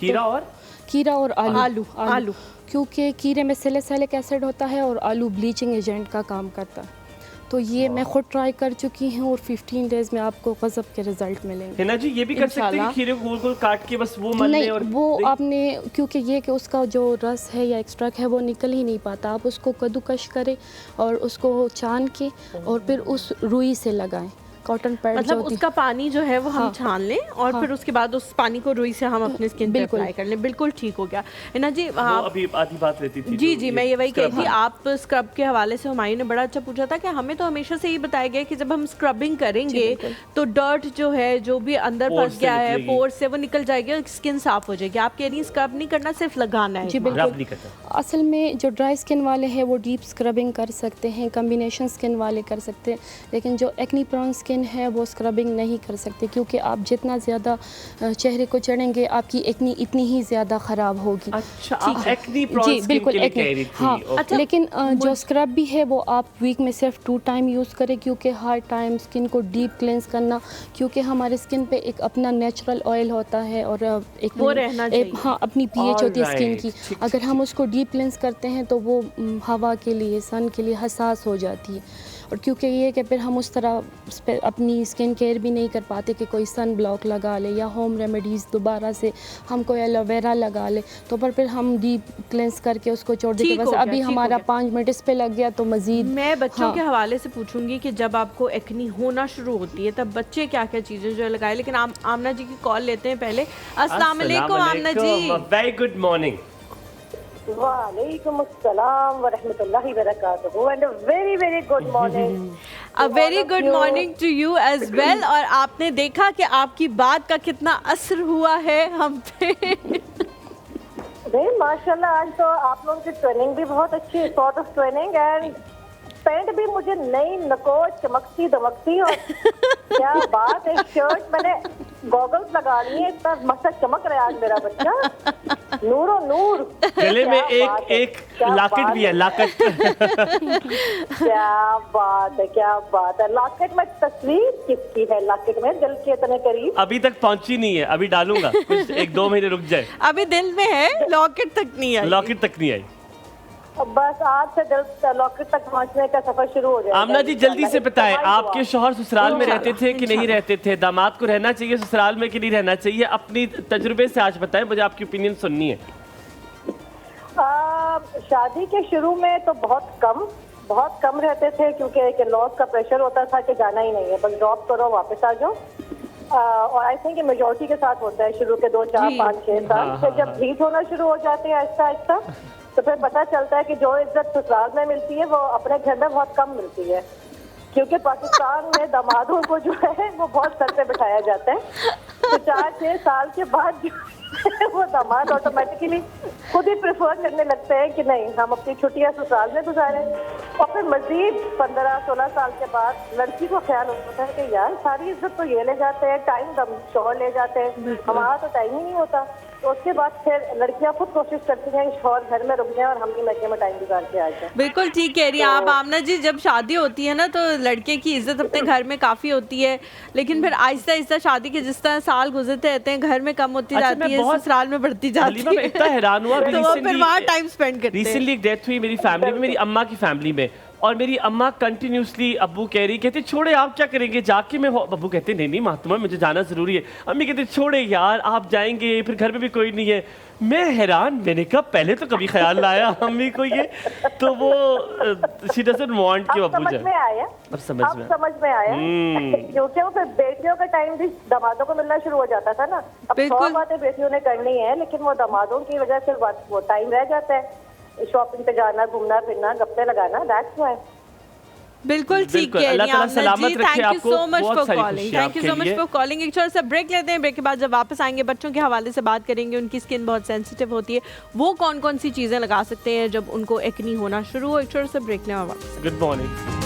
S4: कीरा और आलू क्योंकि कीरे में सैलिसिलिक एसिड होता है और आलू ब्लीचिंग एजेंट का काम करता है। तो ये मैं खुद ट्राई कर चुकी हूँ और 15 डेज में आपको गजब के रिजल्ट मिलेंगे।
S2: हिना जी, ये भी कर सकते हैं खीरे को गोल गोल काट के बस वो मल लें और
S4: वो आपने, क्योंकि ये कि उसका जो रस है या एक्सट्रैक्ट है वो निकल ही नहीं पाता, आप उसको कद्दूकश करें और उसको छान के और फिर उस रुई से लगाएं, कॉटन पैड
S1: मतलब उसका पानी जो है वो हम छान लें और फिर उसके बाद उस पानी को रुई से हम अपने स्किन पे अप्लाई कर लें। बिल्कुल ठीक हो गया है ना जी। आप
S2: अभी आधी बात रहती थी।
S1: जी, मैं ये वही कही थी। आप स्क्रब के हवाले से हुमायूं ने बड़ा अच्छा पूछा था कि हमें तो हमेशा से ही बताया गया कि जब हम स्क्रबिंग करेंगे तो डर्ट जो है, जो भी अंदर फंस गया है पोर से, वो निकल जाएगी और स्किन साफ हो जाएगी। आप कह रही हैं स्क्रब नहीं करना, सिर्फ लगाना है।
S4: जी बिल्कुल। असल में जो ड्राई स्किन वाले हैं वो डीप स्क्रबिंग कर सकते हैं, कम्बिनेशन स्किन वाले कर सकते हैं, लेकिन जो एक्नी प्रोन स्किन है वो स्क्रबिंग नहीं कर सकते, क्योंकि आप जितना ज़्यादा चेहरे को चढ़ेंगे आपकी एक्नी इतनी ही ज़्यादा ख़राब होगी।
S2: अच्छा, आप एक्नी प्रोन
S4: जी
S2: स्किन
S4: बिल्कुल
S2: के लिए
S4: एक्नी,
S2: कह रही थी।
S4: हाँ।
S2: ओके।
S4: लेकिन जो स्क्रब भी है वो आप वीक में सिर्फ 2 टाइम यूज़ करें, क्योंकि हर टाइम स्किन को डीप क्लेंस करना, क्योंकि हमारे स्किन पे एक अपना नेचुरल ऑयल होता है और एक
S1: वो रहना चाहिए।
S4: हाँ, अपनी पीएच होती है स्किन की। अगर हम उसको डीप क्लेंस करते हैं तो वो हवा के लिए, सन के लिए हसास हो जाती है। और क्योंकि ये कि फिर हम उस तरह अपनी स्किन केयर भी नहीं कर पाते कि कोई सन ब्लॉक लगा ले या होम रेमेडीज़ दोबारा से हम कोई एलोवेरा लगा ले, तो पर फिर हम डीप क्लेंस करके उसको छोड़ देते। बस अभी हमारा 5 मिनट इस पे लग गया तो मजीद
S1: मैं बच्चों के हवाले से पूछूंगी कि जब आपको एक्नी होना शुरू होती है तब बच्चे क्या क्या चीज़ें जो लगाए। लेकिन आमना जी की कॉल लेते हैं पहले। अस्सलाम वालेकुम Amna ji.
S2: Very good morning.
S5: वालेकुम अस्सलाम व रहमतुल्लाहि व बरकातहू and very very good morning.
S1: A very good morning to you as well. और आपने देखा कि आपकी बात का कितना असर हुआ है हम पे।
S5: नहीं माशाल्लाह, आज तो आप लोगों की ट्रेनिंग भी बहुत अच्छी है, sort of training, and pant भी मुझे नई नकोच चमकती दमकती, और क्या बात है। शर्ट मैंने गॉगल्स लगा लिए हैं, इतना मस्त चमक रहा है आज मेरा बच्चा, नूरो नूर।
S2: गले में एक लॉकेट भी है, लॉकेट।
S5: क्या बात है, क्या बात है। लॉकेट में तस्वीर किसकी है? लॉकेट में दिल के इतने करीब
S2: अभी तक पहुंची नहीं है, अभी डालूंगा, कुछ 1-2 महीने रुक जाए।
S1: अभी दिल में है, लॉकेट तक नहीं आई।
S2: लॉकेट तक नहीं आई।
S5: बस आज से दिल लॉकेट तक पहुंचने का सफर शुरू हो जाएगा।
S2: आमना जी, जल्दी से बताएं, आपके शौहर ससुराल में रहते थे कि नहीं रहते थे? दामाद को रहना चाहिए ससुराल में कि नहीं रहना चाहिए? अपनी तजुर्बे से आज बताएं, मुझे आपकी ओपिनियन सुननी है।
S5: शादी के शुरू में तो बहुत कम रहते थे, क्योंकि एक लॉस का प्रेशर होता था कि जाना ही नहीं है, बस ड्रॉप करो वापस आ जाओ। और आई थिंक मेजॉरिटी के साथ होता है शुरू के 2, 4, 5, 6 साल। फिर जब हिट होना शुरू हो जाते हैं आहिस्ता आहिस्ता, तो फिर पता चलता है कि जो इज्जत ससुराल में मिलती है वो अपने घर में बहुत कम मिलती है, क्योंकि पाकिस्तान में दामादों को जो है वो बहुत सर पे बिठाया जाता है। तो 4-6 साल के बाद जो वो दामाद ऑटोमेटिकली खुद ही प्रेफर करने लगते हैं कि नहीं, हम अपनी छुट्टियां ससुराल में गुजारें। और फिर मजीद 15-16 साल के बाद लड़की को ख्याल होता है कि यार सारी इज्जत तो ये ले जाते हैं, टाइम दम शोहर ले जाते हैं, हमारा तो टाइम ही नहीं होता। तो उसके बाद फिर लड़कियां खुद कोशिश करती हैं शोहर घर में रुक जाए और हम भी मजे में टाइम गुजार के आ जाए।
S1: बिल्कुल ठीक कह रही हैं आप आमना जी। जब शादी होती है ना तो लड़के की इज्जत अपने घर में काफी होती है, लेकिन फिर आहिस्ता आहिस्ता शादी के जिस तरह साल गुजरते रहते हैं घर में कम होती जाती है, ससुराल में बढ़ती जाती है।
S2: मैं इतना हैरान हुआ,
S1: तो वो फिर वहाँ टाइम स्पेंड करते हैं।
S2: रिसेंटली एक डेथ हुई मेरी फैमिली में, मेरी अम्मा की फैमिली में, और मेरी अम्मा कंटिन्यूसली अब्बू कह रही, कहते छोड़े आप क्या करेंगे जाके मैं अब्बू कहते नहीं माँ तुम्हें मुझे जाना ज़रूरी है। अम्मी कहते छोड़े यार आप जाएंगे फिर घर में भी कोई नहीं है। मैं हैरान, मैंने कहा पहले तो कभी ख्याल ना आया अम्मी को ये, तो वो शी डजंट वांट कि अब्बू जाए।
S7: समझ में आया,
S2: अब समझ में
S7: आया क्योंकि वो फिर बेटियों का टाइम भी दामादों को मिलना शुरू हो जाता था ना। अब 100 बातें बेटियों ने करनी है लेकिन वो दामादों की वजह से वो टाइम रह जाता है शॉपिंग पे जाना, घूमना फिरना, गप्पे लगाना। That's why.
S1: बिल्कुल ठीक कह रही हैं आपने जी। Thank you so much for calling, thank you so much for calling. एक छोटा सा ब्रेक लेते हैं, ब्रेक के बाद जब वापस आएंगे बच्चों के हवाले से बात करेंगे। उनकी स्किन बहुत सेंसिटिव होती है, वो कौन कौन सी चीज़ें लगा सकते हैं जब उनको एक्नी होना शुरू हो। एक छोटा सा ब्रेक लें और वापस।
S2: Good morning.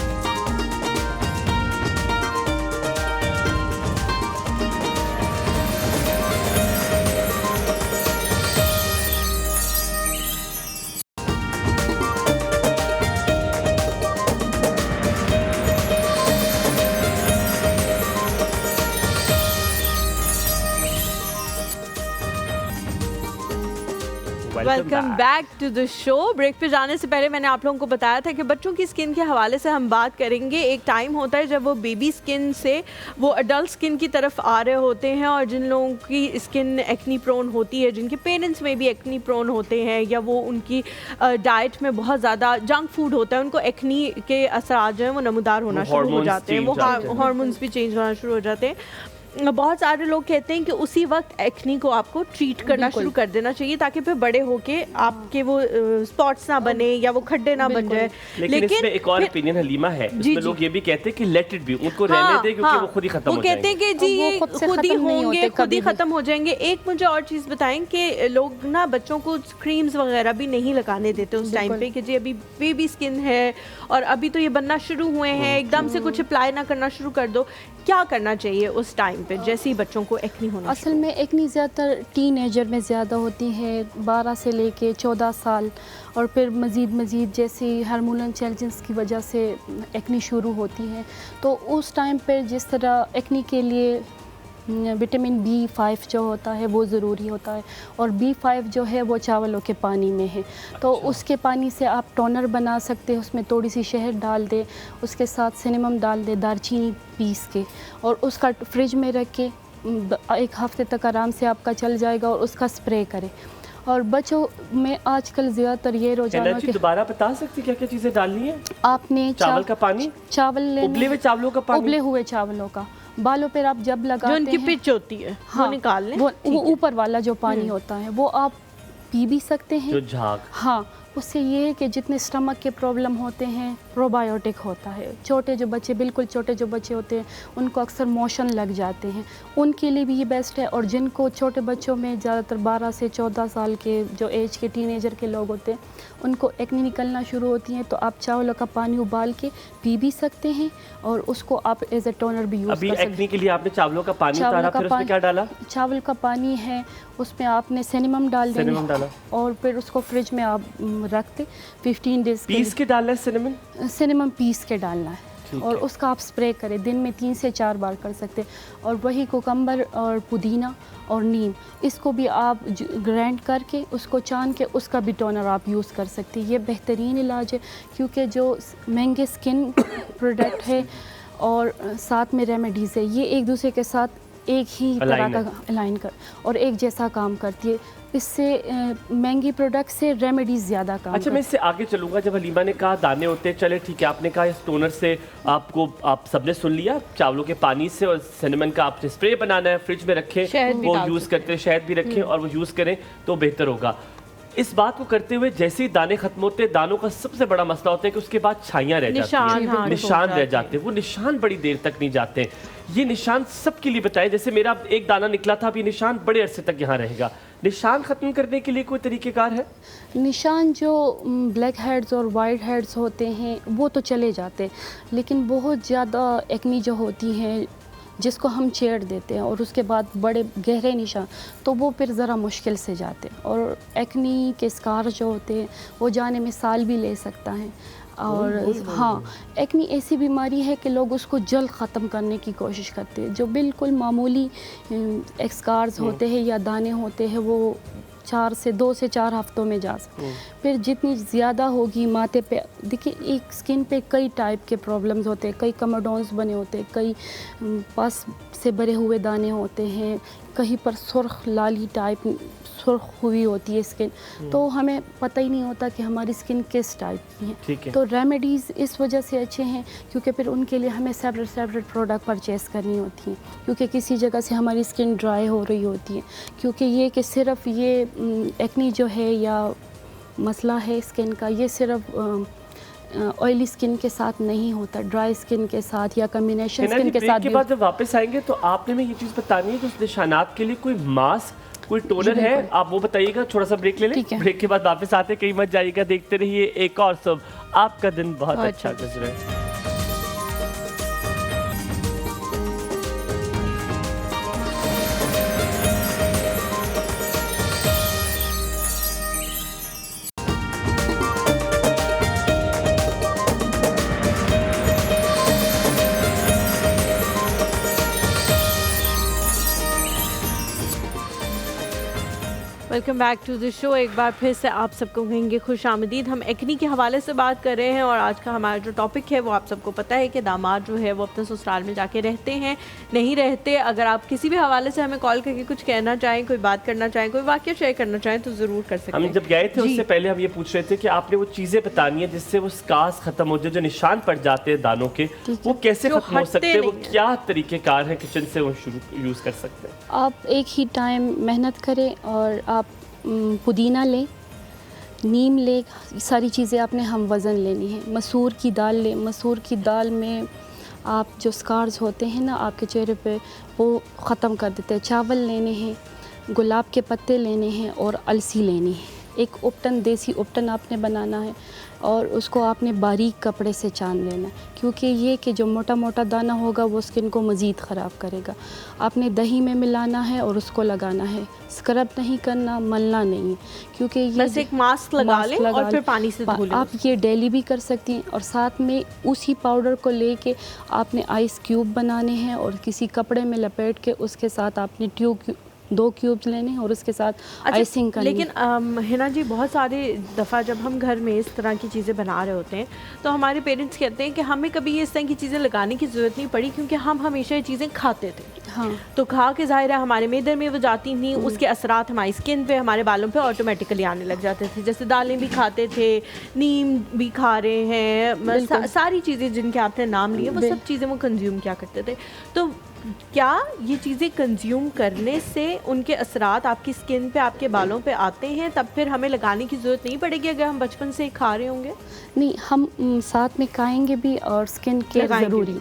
S1: Welcome back to the show. Break पे जाने से पहले मैंने आप लोगों को बताया था कि बच्चों की स्किन के हवाले से हम बात करेंगे। एक टाइम होता है जब वो बेबी स्किन से वो अडल्ट स्किन की तरफ आ रहे होते हैं, और जिन लोगों की स्किन एक्नी प्रोन होती है, जिनके पेरेंट्स में भी एक्नी प्रोन होते हैं, या वो उनकी डाइट में बहुत ज़्यादा जंक फूड होता है, उनको एक्नी के असर जो हैं वो नमूदार होना शुरू हो जाते हैं, वो हार्मोन्स भी चेंज होना शुरू हो जाते हैं। बहुत सारे लोग कहते हैं कि उसी वक्त एक्नी को आपको ट्रीट करना शुरू कर देना चाहिए ताकि फिर बड़े होके आपके वो स्पॉट्स ना बने या वो खड्डे ना बन जाए।
S2: लेकिन इसमें एक और ओपिनियन हलीमा है, इसमें लोग ये भी कहते हैं कि लेट इट बी, उनको रहने दे क्योंकि वो खुद ही खत्म हो जाएंगे।
S1: वो कहते हैं कि जी ये खुद ही होंगे, खुद ही खत्म हो जाएंगे। एक मुझे और चीज़ बताएं कि लोग ना बच्चों को क्रीम्स वगैरह भी नहीं लगाने देते उस टाइम पे कि जी अभी बेबी स्किन है और अभी तो ये बनना शुरू हुए हैं, एकदम से कुछ अप्लाई ना करना शुरू कर दो। क्या करना चाहिए उस टाइम पे जैसे ही बच्चों को एक्नी होना?
S4: असल में एक्नी ज़्यादातर टीनेजर में ज़्यादा होती है, 12 से लेके 14 साल, और फिर मज़ीद जैसे हार्मोनल चेंजेस की वजह से एक्नी शुरू होती है। तो उस टाइम पर जिस तरह एक्नी के लिए विटामिन B5 जो होता है वो ज़रूरी होता है, और B5 जो है वो चावलों के पानी में है। तो उसके पानी से आप टोनर बना सकते हैं, उसमें थोड़ी सी शहद डाल दें, उसके साथ सिनेमम डाल दें, दालचीनी पीस के, और उसका फ्रिज में रख के 1 हफ्ते तक आराम से आपका चल जाएगा, और उसका स्प्रे करें। और बच्चों में आजकल ज़्यादातर ये रोजाना
S2: के दोबारा बता सकती क्या क्या चीज़ें डालनी है? आपने
S4: चावल का पानी, उबले हुए
S2: चावलों का पानी,
S4: उबले हुए चावलों का बालों पर आप जब लगाते हैं,
S1: जो उनकी पिच होती है
S4: हाँ,
S1: वो निकाल लें।
S4: वो ऊपर वाला जो पानी होता है वो आप पी भी सकते हैं,
S2: जो झाग।
S4: हाँ, उससे ये है कि जितने स्टमक के प्रॉब्लम होते हैं प्रोबायोटिक होता है। छोटे जो बच्चे, बिल्कुल छोटे जो बच्चे होते हैं उनको अक्सर मोशन लग जाते हैं, उनके लिए भी ये बेस्ट है। और जिनको छोटे बच्चों में ज़्यादातर 12 से 14 साल के जो एज के टीनेजर के लोग होते हैं उनको एक्नी निकलना शुरू होती हैं, तो आप चावलों का पानी उबाल के पी भी सकते हैं, और उसको आप एज ए टोनर भी यूज़ कर सकते हैं।
S2: एक्नी के लिए आपने चावलों का पानी उतारा, फिर उसमें क्या डाला?
S4: चावल का पानी है, उसमें आपने सिनेमम डाल देना, और फिर उसको फ्रिज में आप रखते 15 डेज।
S2: पीस के डालना है सिनेमम?
S4: सिनेमम पीस के डालना है, और उसका आप स्प्रे करें, दिन में 3 से 4 बार कर सकते हैं। और वही कोकम्बर और पुदीना और नीम, इसको भी आप ग्राइंड करके उसको छान के उसका भी टोनर आप यूज़ कर सकते हैं। ये बेहतरीन इलाज है, क्योंकि जो महंगे स्किन प्रोडक्ट है और साथ में रेमेडीज़ है, ये एक दूसरे के साथ एक ही तरह का अलाइन कर और एक जैसा काम करती है। इससे महंगी प्रोडक्ट से रेमेडीज ज़्यादा काम।
S2: अच्छा, मैं इससे आगे चलूँगा। जब हलीमा ने कहा दाने होते हैं, चले ठीक है, आपने कहा इस टोनर से आप सबने सुन लिया, चावलों के पानी से और सिनेमन का आपने स्प्रे बनाना है, फ्रिज में रखें, वो यूज़ करते हैं, शहद भी रखें और वो यूज़ करें तो बेहतर होगा। इस बात को करते हुए जैसे ही दाने खत्म होते हैं, दानों का सबसे बड़ा मसला होता है कि उसके बाद छाइयाँ रह जाती हैं, निशान रह जाते हैं। वो निशान बड़ी देर तक नहीं जाते। ये निशान सबके लिए बताएं। जैसे मेरा एक दाना निकला था, अब ये निशान बड़े अरसे तक यहाँ रहेगा। निशान ख़त्म करने के लिए कोई तरीक़ेकार है?
S4: निशान जो ब्लैक हेड्स और वाइट हेड्स होते हैं वो तो चले जाते हैं, लेकिन बहुत ज़्यादा एक्नी जो होती हैं जिसको हम छेड़ देते हैं और उसके बाद बड़े गहरे निशान, तो वो फिर ज़रा मुश्किल से जाते हैं। और एक्नी के स्कार जो होते हैं वो जाने में साल भी ले सकता है। और हाँ, एक्नी ऐसी बीमारी है कि लोग उसको जल्द ख़त्म करने की कोशिश करते हैं। जो बिल्कुल मामूली स्कार्स होते हैं या दाने होते हैं वो 2 से 4 हफ्तों में जा सकते हैं। फिर जितनी ज़्यादा होगी माथे पे, देखिए एक स्किन पे कई टाइप के प्रॉब्लम्स होते हैं, कई कमोडोन्स बने होते हैं, कई पास से भरे हुए दाने होते हैं, कहीं पर सुर्ख लाली टाइप सुर्ख हुई होती है स्किन, तो हमें पता ही नहीं होता कि हमारी स्किन किस टाइप की है। तो रेमेडीज़ इस वजह से अच्छे हैं क्योंकि फिर उनके लिए हमें सेपरेट प्रोडक्ट परचेस करनी होती है, क्योंकि किसी जगह से हमारी स्किन ड्राई हो रही होती है, क्योंकि ये कि सिर्फ ये एक्नी जो है या मसला है स्किन का, ये सिर्फ ऑयली स्किन के साथ नहीं होता, ड्राई स्किन के साथ या कम्बिनेशन स्किन के साथ
S2: के बाद जब वापस आएंगे तो आपने में ये चीज़ बतानी है कि उस निशानात के लिए कोई मास्क, कोई टोनर है, आप वो बताइएगा। थोड़ा सा ब्रेक ले लें, ब्रेक के बाद वापस आते, कहीं मत जाइएगा, देखते रहिए एक और सब। आपका दिन बहुत अच्छा गुजरे।
S1: Welcome back to the show. एक बार फिर से आप सबको कहेंगे खुश आमदीद। हम एक्नी के हवाले से बात कर रहे हैं और आज का हमारा जो टॉपिक है वो आप सबको पता है कि दामाद जो है वो अपने ससुराल में जाके रहते हैं, नहीं रहते। अगर आप किसी भी हवाले से हमें कॉल करके कुछ कहना चाहें, कोई बात करना चाहें, कोई वाक़या शेयर करना चाहें तो ज़रूर कर सकते हैं।
S2: हम जब गए थे उससे पहले हम ये पूछ रहे थे कि आपने वो चीज़ें बतानी है जिससे वो स्कार्स खत्म हो जाए, जो निशान पड़ जाते हैं दानों के, वो कैसे खत्म हो सकते हैं, वो क्या तरीक़ेकार है किचन से वो शुरू यूज़ कर सकते हैं?
S4: आप एक ही टाइम मेहनत करें और आप पुदीना लें, नीम लें, सारी चीज़ें आपने हम वज़न लेनी है। मसूर की दाल लें, मसूर की दाल में आप जो स्कार्स होते हैं ना आपके चेहरे पे वो ख़त्म कर देते हैं। चावल लेने हैं, गुलाब के पत्ते लेने हैं और अलसी लेनी है। एक उपटन, देसी उपटन आपने बनाना है और उसको आपने बारीक कपड़े से छान लेना है, क्योंकि ये कि जो मोटा मोटा दाना होगा वो स्किन को मज़ीद ख़राब करेगा। आपने दही में मिलाना है और उसको लगाना है, स्क्रब नहीं करना, मलना नहीं है, क्योंकि ये
S1: बस एक मास्क लगा लें और फिर पानी से धो लें।
S4: आप ये डेली भी कर सकती हैं और साथ में उसी पाउडर को लेके आपने आइस क्यूब बनाने हैं और किसी कपड़े में लपेट के उसके साथ आपने 2 क्यूब्स लेने और उसके साथ आइसिंग करनी।
S1: लेकिन हिना जी, बहुत सारे दफ़ा जब हम घर में इस तरह की चीज़ें बना रहे होते हैं तो हमारे पेरेंट्स कहते हैं कि हमें कभी इस तरह की चीज़ें लगाने की ज़रूरत नहीं पड़ी क्योंकि हम हमेशा ये चीज़ें खाते थे।
S4: हाँ,
S1: तो खा के ज़ाहिर है हमारे मेदर में वो जाती थी, उसके असरात हमारी स्किन पे, हमारे बालों पे ऑटोमेटिकली आने लग जाते थे। जैसे दालें भी खाते थे, नीम भी खा रहे हैं, सारी चीज़ें जिनके आपने नाम लिए वो सब चीज़ें वो कंज्यूम किया करते थे। तो क्या ये चीज़ें कंज्यूम करने से उनके असरात आपकी स्किन पे, आपके बालों पे आते हैं, तब फिर हमें लगाने की ज़रूरत नहीं पड़ेगी अगर हम बचपन से ही खा रहे होंगे?
S4: नहीं, हम साथ में खाएंगे भी और स्किन केयर ज़रूरी,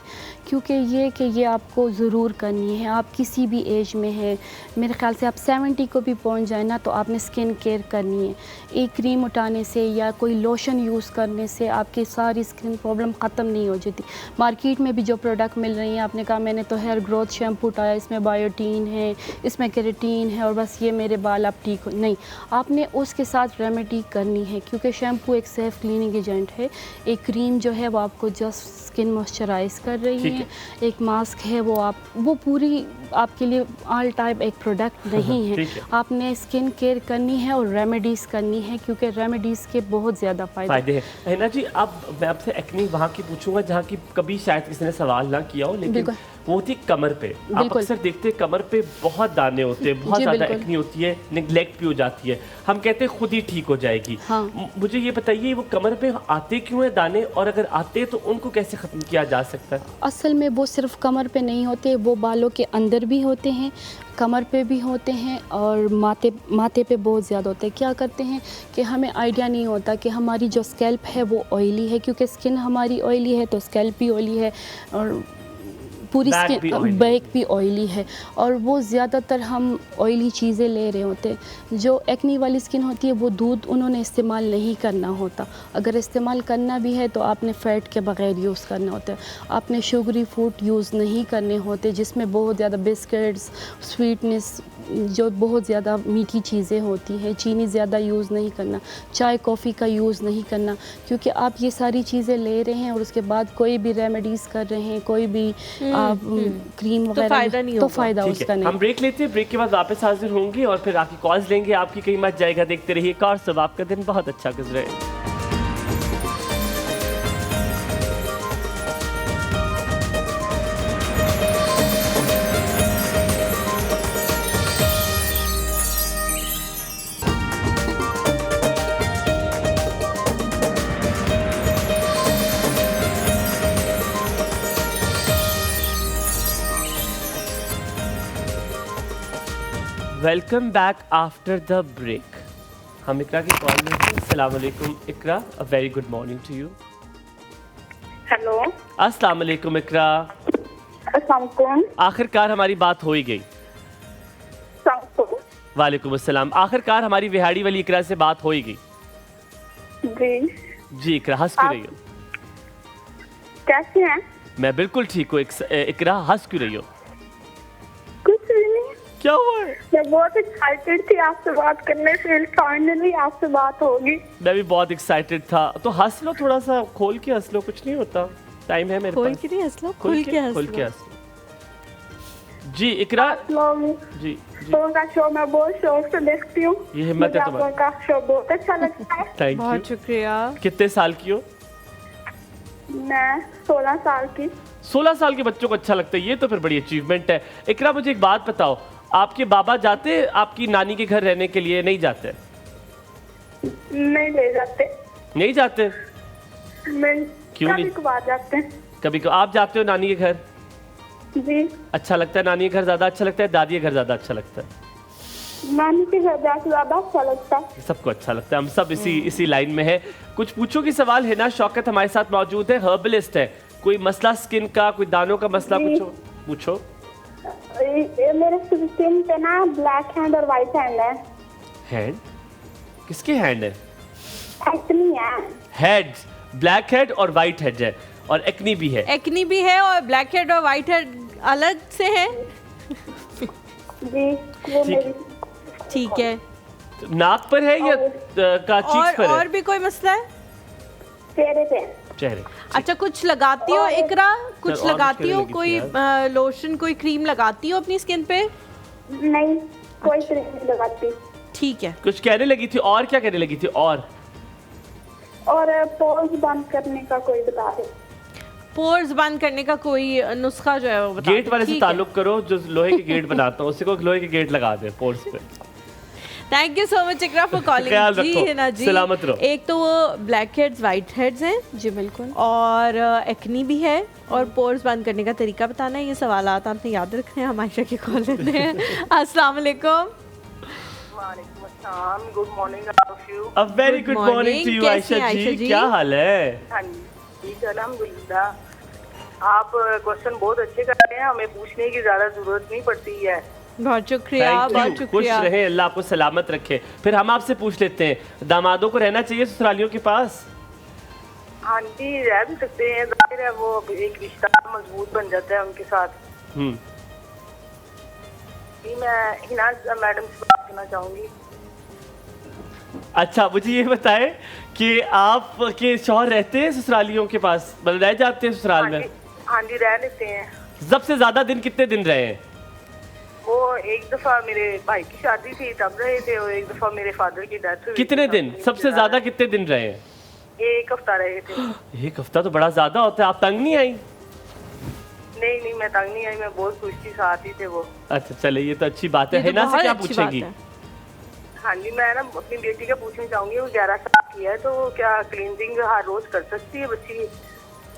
S4: क्योंकि ये आपको ज़रूर करनी है। आप किसी भी एज में है, मेरे ख्याल से आप 70 को भी पहुंच जाए ना तो आपने स्किन केयर करनी है। एक क्रीम उठाने से या कोई लोशन यूज़ करने से आपकी सारी स्किन प्रॉब्लम ख़त्म नहीं हो जाती। मार्केट में भी जो प्रोडक्ट मिल रही हैं, आपने कहा मैंने तो हेयर ग्रोथ शैम्पू उठाया, इसमें बायोटीन है, इसमें केराटिन है और बस ये मेरे बाल अब ठीक हो, नहीं, आपने उसके साथ रेमेडी करनी है, क्योंकि शैम्पू एक सेफ क्लीनिंग एजेंट है। एक क्रीम जो है वो आपको जस्ट स्किन मॉइस्चराइज कर रही है, एक मास्क है वो पूरी आपके लिए ऑल टाइप एक प्रोडक्ट नहीं है। आपने स्किन केयर करनी है और रेमेडीज़ करनी है, क्योंकि रेमेडीज़ के बहुत ज़्यादा फ़ायदे हैं।
S2: हिना जी, अब मैं आपसे एक्नी वहाँ की पूछूंगा जहाँ की कभी शायद किसी ने सवाल ना किया हो, लेकिन वो होती है कमर पे। आप अक्सर देखते हैं कमर पे बहुत दाने होते हैं, बहुत ज़्यादा एक्नी होती है, नेग्लेक्ट भी हो जाती है, हम कहते हैं खुद ही ठीक हो जाएगी।
S4: हाँ।
S2: मुझे ये बताइए वो कमर पे आते क्यों हैं दाने, और अगर आते हैं तो उनको कैसे ख़त्म किया जा सकता है?
S4: असल में वो सिर्फ कमर पे नहीं होते, वो बालों के अंदर भी होते हैं, कमर पे भी होते हैं और माथे पे बहुत ज़्यादा होते हैं। क्या करते हैं कि हमें आइडिया नहीं होता कि हमारी जो स्कैल्प है वो ऑयली है, क्योंकि स्किन हमारी ऑयली है तो स्कैल्प भी ऑयली है और पूरी स्किन, बैक भी ऑयली है, और वो ज़्यादातर हम ऑयली चीज़ें ले रहे होते हैं। जो एक्नी वाली स्किन होती है वो दूध उन्होंने इस्तेमाल नहीं करना होता, अगर इस्तेमाल करना भी है तो आपने फ़ैट के बग़ैर यूज़ करना होता है। आपने शुगरी फूड यूज़ नहीं करने होते जिसमें बहुत ज़्यादा बिस्किट्स, स्वीटनेस, जो बहुत ज़्यादा मीठी चीज़ें होती हैं, चीनी ज़्यादा यूज़ नहीं करना, चाय कॉफ़ी का यूज़ नहीं करना, क्योंकि आप ये सारी चीज़ें ले रहे हैं और उसके बाद कोई भी रेमेडीज़ कर रहे हैं, कोई भी आप क्रीम
S1: तो
S4: वगैरह
S1: फायदा नहीं
S4: तो
S1: होगा।
S4: फायदा
S2: ठीक
S4: उसका
S2: है,
S4: नहीं।
S2: हम ब्रेक लेते हैं, ब्रेक के बाद वापस हाजिर होंगे और फिर आपकी कॉल्स लेंगे। आपकी कहीं मत जाएगा, देखते रहिए कार सब, आपका दिन बहुत अच्छा गुजरे। Welcome back after the break. हम इकरा की कॉल में थे। अस्सलाम वालेकुम Iqra, a very good morning to you.
S8: Hello,
S2: अस्सलाम वालेकुम इकरा।
S8: अस्सलाम वालेकुम।
S2: आखिरकार हमारी बात हो ही गई। वालेकुम अस्सलाम। आखिरकार हमारी विहाड़ी वाली इकरा से बात हो ही गई। जी इकरा, हंस क्यों रही हो?
S8: कैसे हैं?
S2: मैं बिल्कुल ठीक हूँ। इकरा, हंस क्यों रही हो?
S8: कुछ भी नहीं,
S2: क्या हुआ है?
S8: मैं बहुत एक्साइटेड थी आपसे बात करने से, फाइनली आपसे बात होगी।
S2: मैं भी बहुत एक्साइटेड था। तो हंस लो, थोड़ा सा खोल के हंस लो, कुछ नहीं होता, टाइम है मेरे
S1: खोल
S2: पास।
S1: के नहीं हंस लो, खुल के हंस
S2: खोल के
S1: लो।
S2: हंस लो। जी इकरा, जी जी,
S8: का शो मैं बहुत शौक से देखती हूँ।
S2: ये हिम्मत है
S8: मुझे
S2: तुम्हारी।
S8: आपका शो बहुत अच्छा लगता है।
S2: थैंक
S1: बहुत
S2: यू।
S1: शुक्रिया।
S2: कितने साल की हो?
S8: मैं 16 साल की।
S2: 16 साल के बच्चों को अच्छा लगता है, ये तो फिर बड़ी अचीवमेंट है। इकरा, मुझे एक बात बताओ, आपके बाबा जाते आपकी नानी के घर रहने के लिए? नहीं जाते?
S8: नहीं ले जाते।
S2: नहीं जाते?
S8: नहीं,
S2: क्यों नहीं?
S8: कभी कभार जाते हैं।
S2: कभी आप जाते हो नानी के घर?
S8: जी,
S2: अच्छा लगता है? नानी के घर ज्यादा अच्छा लगता है, दादी के घर ज्यादा अच्छा लगता है?
S8: नानी के घर जाके ज्यादा अच्छा लगता है।
S2: सबको अच्छा लगता है, हम सब इसी लाइन में है। कुछ पूछो की सवाल है ना। शौकत हमारे साथ मौजूद है, हर्बलिस्ट है। कोई मसला स्किन का, कोई दानों का मसला
S8: जी।
S2: पूछो।
S8: ये मेरे स्किन पे ना ब्लैक हैंड और व्हाइट हैंड है।
S2: हैंड? किसके हैंड है?
S8: एक्नी है।
S2: हेड, ब्लैक हेड और वाइट हेड है, और एक्नी भी है।
S1: एक्नी भी है और ब्लैक हेड और वाइट हेड अलग से है।
S8: जी, वो
S2: ठीक।
S8: मेरी
S1: ठीक है।
S2: नाक पर है या का चीक्स पर
S1: और
S2: है?
S1: भी कोई मसला है?
S8: चेहरे पे।
S2: चेहरे।
S1: अच्छा, कुछ लगाती हो इकरा? कुछ
S2: और भी
S1: लगाती
S2: कहने
S1: हो?
S2: लगी थी
S1: कोई लोशन, कोई क्रीम लगाती हो अपनी स्किन पे?
S8: नहीं, कोई क्रीम नहीं लगाती।
S1: ठीक है।
S2: कुछ कहने लगी थी, और क्या कहने लगी थी? और
S8: पोर्स बंद करने का कोई बता दे।
S1: पोर्स बंद करने का कोई नुस्खा जो है वो बता
S2: गेट
S1: दो।
S2: वाले से
S1: ठीक है।
S2: ताल्लुक करो, जो लोहे के गेट बनाता हूँ, उसी को लोहे के गेट लगा दे पोर्स पे।
S1: Thank you so much Iqra for
S2: ख्याल
S1: कॉलिंग। जी
S2: रखो,
S1: है ना जी।
S2: सलामत रहो।
S1: एक तो वो ब्लैक हेड्स, वाइट हेड्स हैं
S4: जी बिल्कुल।
S1: और एक्नी भी है, और पोर्स बंद करने का तरीका बताना है। ये सवालात आपने याद रखने हैं। हम आयशा की कॉल लेते हैं। अस्सलाम वालेकुम।
S5: वालेकुम अस्सलाम, good morning of you.
S2: A very good
S1: morning,
S2: morning to you
S1: कैसी हैं
S2: आयशा
S1: आयशा
S2: जी,
S1: जी?
S2: क्या हाल है?
S5: हाँ जी, ठीक है, अल्हम्दुलिल्लाह। आप क्वेश्चन बहुत अच्छे कर रहे हैं, हमें पूछने की ज्यादा जरूरत नहीं पड़ती है।
S1: बहुत शुक्रिया,
S2: Thank
S1: बहुत
S2: you, खुश
S1: शुक्रिया।
S2: रहे, अल्लाह आपको सलामत रखे। फिर हम आपसे पूछ लेते हैं, दामादों को रहना चाहिए ससुरालियों के पास?
S5: हाँ जी, रह भी सकते हैं, जाहिर है वो एक रिश्ता मजबूत बन जाता है उनके साथ। जी, मैं हिना मैडम से बात करना चाहूंगी।
S2: अच्छा, मुझे ये बताएं कि आपके शौहर रहते हैं ससुरालियों के पास, मतलब रह जाते हैं ससुराल में?
S5: हाँ जी, रह लेते हैं।
S2: सबसे ज्यादा दिन कितने दिन रहे हैं?
S5: वो एक दफा मेरे भाई की शादी थी तब रहे थे, और एक दफा मेरे फादर की डेथ हुई।
S2: कितने दिन? सबसे ज्यादा कितने दिन रहे हैं?
S5: एक हफ्ता रहे थे।
S2: एक हफ्ता तो बड़ा ज्यादा होता है। आप तंग नहीं आई?
S5: नहीं नहीं, मैं तंग नहीं आई, मैं बहुत खुश थी, साथ ही थे वो।
S2: अच्छा चले, ये तो अच्छी बात है।
S1: ये तो
S2: हिना से
S1: बहुत
S2: क्या
S1: अच्छी बात
S2: पूछेगी?
S1: है।
S5: हाँ जी, मैं ना अपनी बेटी का पूछना चाहूंगी। वो 11 साल की है, तो क्या क्लींजिंग हर रोज कर सकती है बच्ची?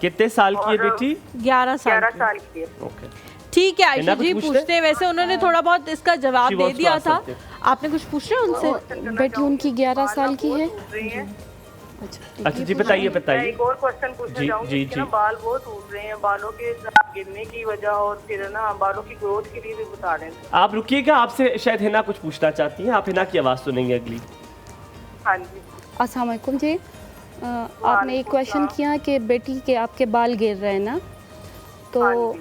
S2: कितने साल की है
S5: और-
S2: बेटी?
S1: 11 साल
S5: 11
S1: की।
S5: साल की है।
S2: ओके।
S1: ठीक है आयशा
S2: हिना कुछ
S1: जी,
S2: पूछ रहे?
S1: पूछते हैं। वैसे उन्होंने थोड़ा बहुत इसका जवाब
S2: She
S1: दे
S2: wants to
S1: दिया
S2: ask
S1: था।
S2: something.
S1: आपने कुछ पूछ रहे हैं उनसे?
S4: बेटी उनकी 11 साल की है।
S5: टूट रही हैं।
S2: अच्छा जी, बताइए
S5: मैं
S2: बताइए।
S5: एक और क्वेश्चन पूछना
S2: जी,
S5: चाहूंगी।
S2: जी,
S5: इसके ना
S2: जी।
S5: बाल बहुत टूट रहे हैं, बालों के गिरने की वजह, और फिर ना बालों की ग्रोथ के लिए भी बता रहे हैं।
S2: आप रुकिएगा, आपसे शायद हिना कुछ पूछना चाहती हैं। आप हिना की आवाज़ सुनेंगे अगली।
S5: हाँ जी।
S4: अस्सलाम वालेकुम जी। आपने एक क्वेश्चन किया कि बेटी के आपके बाल गिर रहे हैं ना, तो
S5: हाँ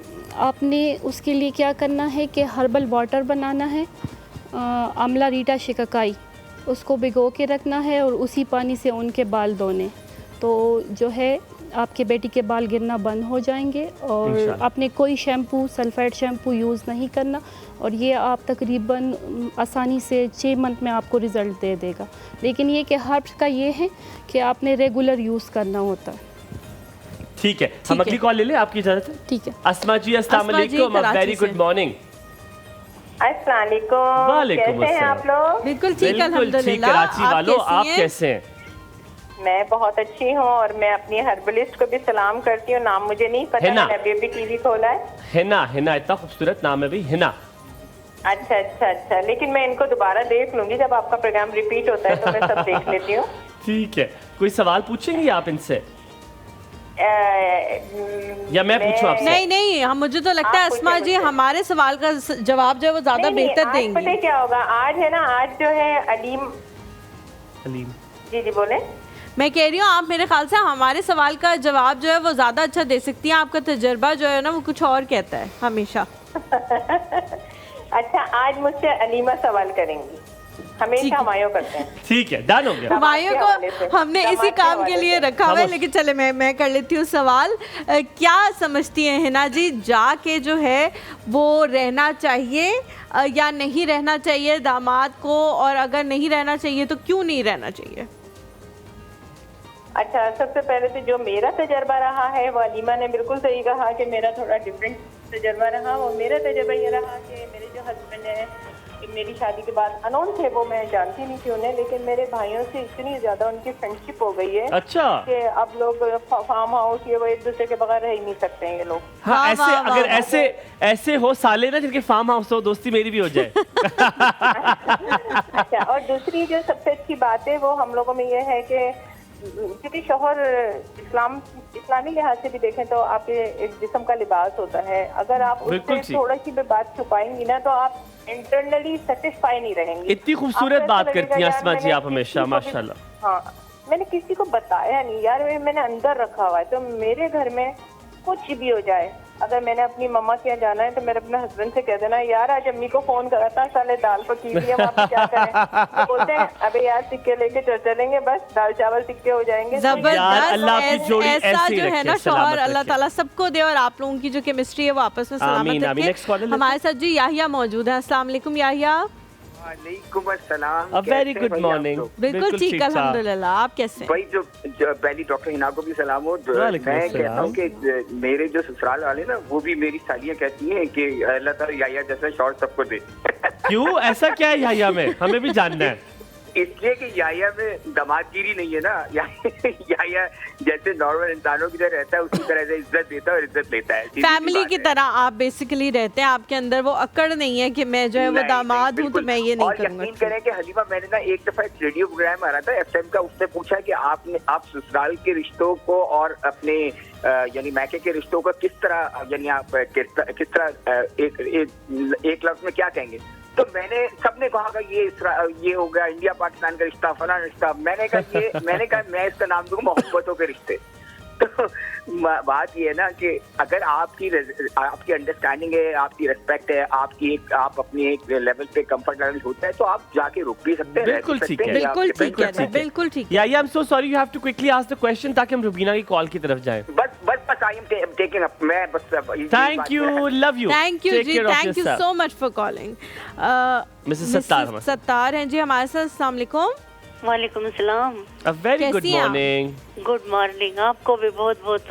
S4: आपने उसके लिए क्या करना है कि हर्बल वाटर बनाना है, आंवला रीटा शिकाकाई, उसको भिगो के रखना है और उसी पानी से उनके बाल धोने। तो जो है आपके बेटी के बाल गिरना बंद हो जाएंगे और
S2: इंशाल्लाह।
S4: आपने कोई शैम्पू सल्फेट शैम्पू यूज़ नहीं करना और ये आप तकरीबन आसानी से 6 मंथ में आपको रिज़ल्ट दे देगा। लेकिन ये कि हर्ब्स का ये है कि आपने रेगुलर यूज़ करना होता है।
S2: ठीक है, हम अगली कॉल ले लें, आपकी इजाजत है?
S4: ठीक है।
S2: अस्मा जी, अस्सलाम
S1: अस्मा जी,
S2: वालेकुम,
S1: कराची
S2: वेरी
S1: से।
S2: Good morning.
S5: अस्सलाम वालेकुम।
S2: वालेकुम
S5: कैसे हैं
S2: अस्सलाम।
S5: आप लोग?
S1: बिल्कुल ठीक
S2: बिल्कुल ठीक,
S1: अल्हम्दुलिल्लाह।
S2: कराची
S1: आप
S2: वालों,
S1: कैसी
S2: आप
S1: हैं?
S2: कैसे हैं?
S5: मैं बहुत अच्छी हूँ और मैं अपनी हर्बलिस्ट को भी सलाम करती हूँ। नाम मुझे नहीं पता,
S2: हिना।
S5: मैंने अभी अभी टीवी खोला है।
S2: हिना, हिना, इतना खूबसूरत नाम है भाई, हिना।
S5: अच्छा अच्छा अच्छा, लेकिन मैं इनको दोबारा देख लूंगी जब आपका प्रोग्राम रिपीट होता है, तो मैं सब देख लेती हूँ।
S2: ठीक है, कोई सवाल पूछेंगी आप इनसे या मैं पूछूं आपसे?
S1: नहीं नहीं, हम मुझे तो लगता है
S5: आप
S1: अस्मा
S5: पूछिए
S1: जी
S5: मुझसे।
S1: हमारे सवाल का जवाब जो है वो ज्यादा
S5: नहीं, नहीं,
S1: बेहतर
S5: आज पता है
S1: देंगी।
S5: क्या होगा? आज है ना, आज जो है अलीम
S2: हलीम।
S5: जी जी बोले।
S1: मैं कह रही हूँ आप मेरे ख्याल से हमारे सवाल का जवाब जो है वो ज्यादा अच्छा दे सकती हैं। आपका तजर्बा जो है ना वो कुछ और कहता है हमेशा।
S5: अच्छा, आज मुझसे अलीमा सवाल करेंगी। हमेशा हमायों करते हैं।
S2: ठीक है, डन हो गया।
S1: हुमायूं
S5: के हवाले से,
S1: को हमने
S5: दमाद
S1: इसी
S5: के
S1: काम के
S5: हवाले
S1: लिए
S5: से।
S1: रखा हुआ है,
S2: खामोश।
S1: लेकिन चले मैं कर लेती हूँ सवाल। क्या समझती हैं हिना जी, जाके जो है वो रहना चाहिए या नहीं रहना चाहिए दामाद को, और अगर नहीं रहना चाहिए तो क्यों नहीं रहना चाहिए?
S5: अच्छा, सबसे पहले तो जो मेरा तजर्बा रहा है, वो अलीमा ने बिल्कुल सही कहा कि मेरा थोड़ा डिफरेंट तजर्बा रहा। और मेरा तजर्बा ये रहा कि मेरे जो हस्बैंड है, मेरी शादी के बाद अनोन थे, वो मैं जानती नहीं थी उन्हें, लेकिन मेरे भाइयों से इतनी ज्यादा उनकी फ्रेंडशिप हो गई है
S2: अच्छा,
S5: कि अब लोग फार्म हाउस ये वो एक दूसरे के बगैर रह ही नहीं सकते हैं ये लोग।
S2: हाँ,
S1: वाह,
S2: ऐसे
S1: वाह,
S2: अगर
S1: वाह,
S2: ऐसे ऐसे हो साले ना जिनके फार्म हाउस हो, दोस्ती मेरी भी हो जाए।
S5: अच्छा, और दूसरी जो सबसे अच्छी बात है वो हम लोगों में ये है कि क्योंकि शोहर इस्लामी लिहाज से भी देखें तो आपके एक जिस्म का लिबास होता है। अगर आप
S2: बिल्कुल
S5: उससे
S2: ठीक।
S5: थोड़ा सी भी बात छुपाएंगी ना, तो आप इंटरनली सेटिस्फाई नहीं रहेंगी।
S2: इतनी खूबसूरत
S5: आपको ऐसा
S2: बात
S5: लगेगा,
S2: करती हैं
S5: यार,
S2: अस्मा जी
S5: मैंने
S2: आप हमेशा,
S5: किसी को भी-
S2: माशाल्लाह।
S5: हाँ, मैंने किसी को बताया नहीं यार, मैंने अंदर रखा हुआ है। तो मेरे घर में कुछ भी हो जाए, अगर मैंने अपनी मम्मा के यहाँ जाना है तो मेरे अपने हस्बैंड से कह देना, यार आज अम्मी को फोन करा था, साले दाल पकी हुई है, वहाँ पे क्या करें? तो बोलते हैं अबे यार सिक्के लेके चलेंगे, बस दाल चावल सिक्के हो जाएंगे।
S2: यार, अल्लाह आपकी
S1: जबरदस्त।
S2: जोड़ी
S1: ऐसा
S2: ऐसे ही
S1: जो है
S2: रखे,
S1: ना
S2: सलामत
S1: शौहर अल्लाह
S2: रखे।
S1: ताला सबको दे, और आप लोगों की जो केमिस्ट्री है वो आपस में
S2: आमीन,
S1: सलामत
S2: आमीन। नेक्स्ट कॉलर
S1: रखे।
S2: लेते हैं।
S1: हमारे साथ जी याहिया मौजूद है। अस्सलाम वालेकुम याहिया।
S9: वालेकुम अस्सलाम।
S2: अ वेरी
S9: कैसे
S2: गुड
S9: हैं भाई
S2: मॉर्निंग।
S9: आप लोग?
S1: बिल्कुल ठीक
S2: ठीक-ठाक।
S1: अल्हम्दुलिल्लाह, आप कैसे हैं?
S9: भाई जो पहली डॉक्टर हिना को भी सलाम हो।
S2: वालेकुम
S9: मैं
S2: अस्सलाम।
S9: कहता हूँ कि मेरे जो ससुराल वाले ना, वो भी मेरी सालियाँ कहती हैं कि अल्लाह ताला याया जैसा शॉर्ट सबको दे।
S2: क्यों, ऐसा क्या है याया में, हमें भी जानना है।
S9: इसलिए कि याया में दामादगिरी नहीं है ना। याया जैसे नॉर्मल इंसानों की तरह रहता है, उसी तरह से इज्जत देता है और इज्जत लेता है। सीधी सी
S1: फैमिली
S9: बात
S1: की
S9: है।
S1: तरह आप बेसिकली रहते हैं, आपके अंदर वो अकड़ नहीं है कि मैं जो है वो
S9: नहीं,
S1: दामाद
S9: नहीं,
S1: हूँ तो
S9: बिल्कुल।
S1: मैं ये नहीं
S9: और
S1: करूँगा।
S9: यकीन करें कि हलीमा, मैंने ना एक दफा एक रेडियो प्रोग्राम आ रहा था एफएम का, उसने पूछा कि आप ससुराल के रिश्तों को और अपने यानी मैके के रिश्तों का किस तरह, यानी आप किस तरह एक लफ्ज में क्या कहेंगे? तो मैंने सबने कहा कि ये हो गया इंडिया पाकिस्तान का रिश्ता, फला रिश्ता। मैंने कहा मैं इसका नाम दूंगा मोहब्बतों के रिश्ते। तो बात ये है ना कि अगर आपकी अंडरस्टैंडिंग है, आपकी रिस्पेक्ट है, आप अपनी एक लेवल पे कंफर्ट लेवल होता है, तो आप जाके रुक भी सकते हैं, रह भी
S2: बिल्कुल ठीक
S9: सकते
S2: है।
S9: हैं, आप
S1: बिल्कुल
S9: depend
S1: ठीक
S9: कर सकते
S1: है,
S9: हैं।
S1: बिल्कुल ठीक है।
S2: Yeah yeah, I am so sorry, you have to quickly ask the question ताकि हम रुबीना की कॉल की तरफ जाएं।
S9: बस आई एम टेकिंग अप। मैं बस
S2: thank you, love you,
S1: thank you जी, thank you so much for calling.
S2: Mrs Sattar हमारे साथ।
S1: सत्तार हैं जी हमारे साथ। अस्सलाम वालेकुम।
S10: वालेकुम सलाम।
S2: अ वेरी गुड
S1: कैसी हैं आप?
S2: मॉर्निंग।
S10: Good morning. आपको भी बहुत बहुत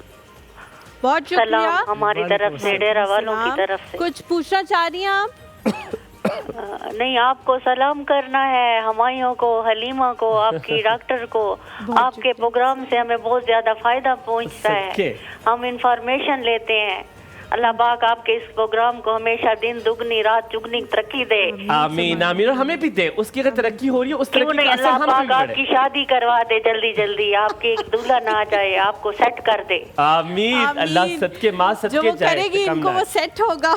S1: बहुत
S10: सलाम
S1: शुक्रिया।
S10: हमारी तरफ से, डेरा वालों की
S1: सलाम।
S10: तरफ से।
S1: कुछ पूछना चाह रही हैं आप?
S10: नहीं, आपको सलाम करना है, हमायों को, हलीमा को, आपकी डॉक्टर को। आपके प्रोग्राम से हमें बहुत ज्यादा फायदा पहुंचता
S2: सबके।
S10: है, हम इंफॉर्मेशन लेते हैं। अल्लाह पाक आपके इस प्रोग्राम को हमेशा दिन दुगनी रात चुगनी तरक्की दे।
S2: आमीन, आमीन। और हमें भी दे, उसकी अगर तरक्की हो रही है, उस
S10: क्यों
S2: तरक्की
S10: नहीं,
S2: का असर
S10: अल्लाह
S2: हम पे
S10: पाक
S2: भी
S10: आपकी
S2: पड़े।
S10: शादी करवा दे जल्दी जल्दी, आपके एक दूल्हा ना आ जाए, आपको सेट कर दे।
S2: आमीन, अल्लाह
S1: आमीन।
S2: सदके माँ
S1: जो
S2: सदके
S1: वो
S2: जाए,
S1: करेगी
S2: कम
S1: इनको
S2: ना
S1: वो
S2: है।
S1: सेट होगा।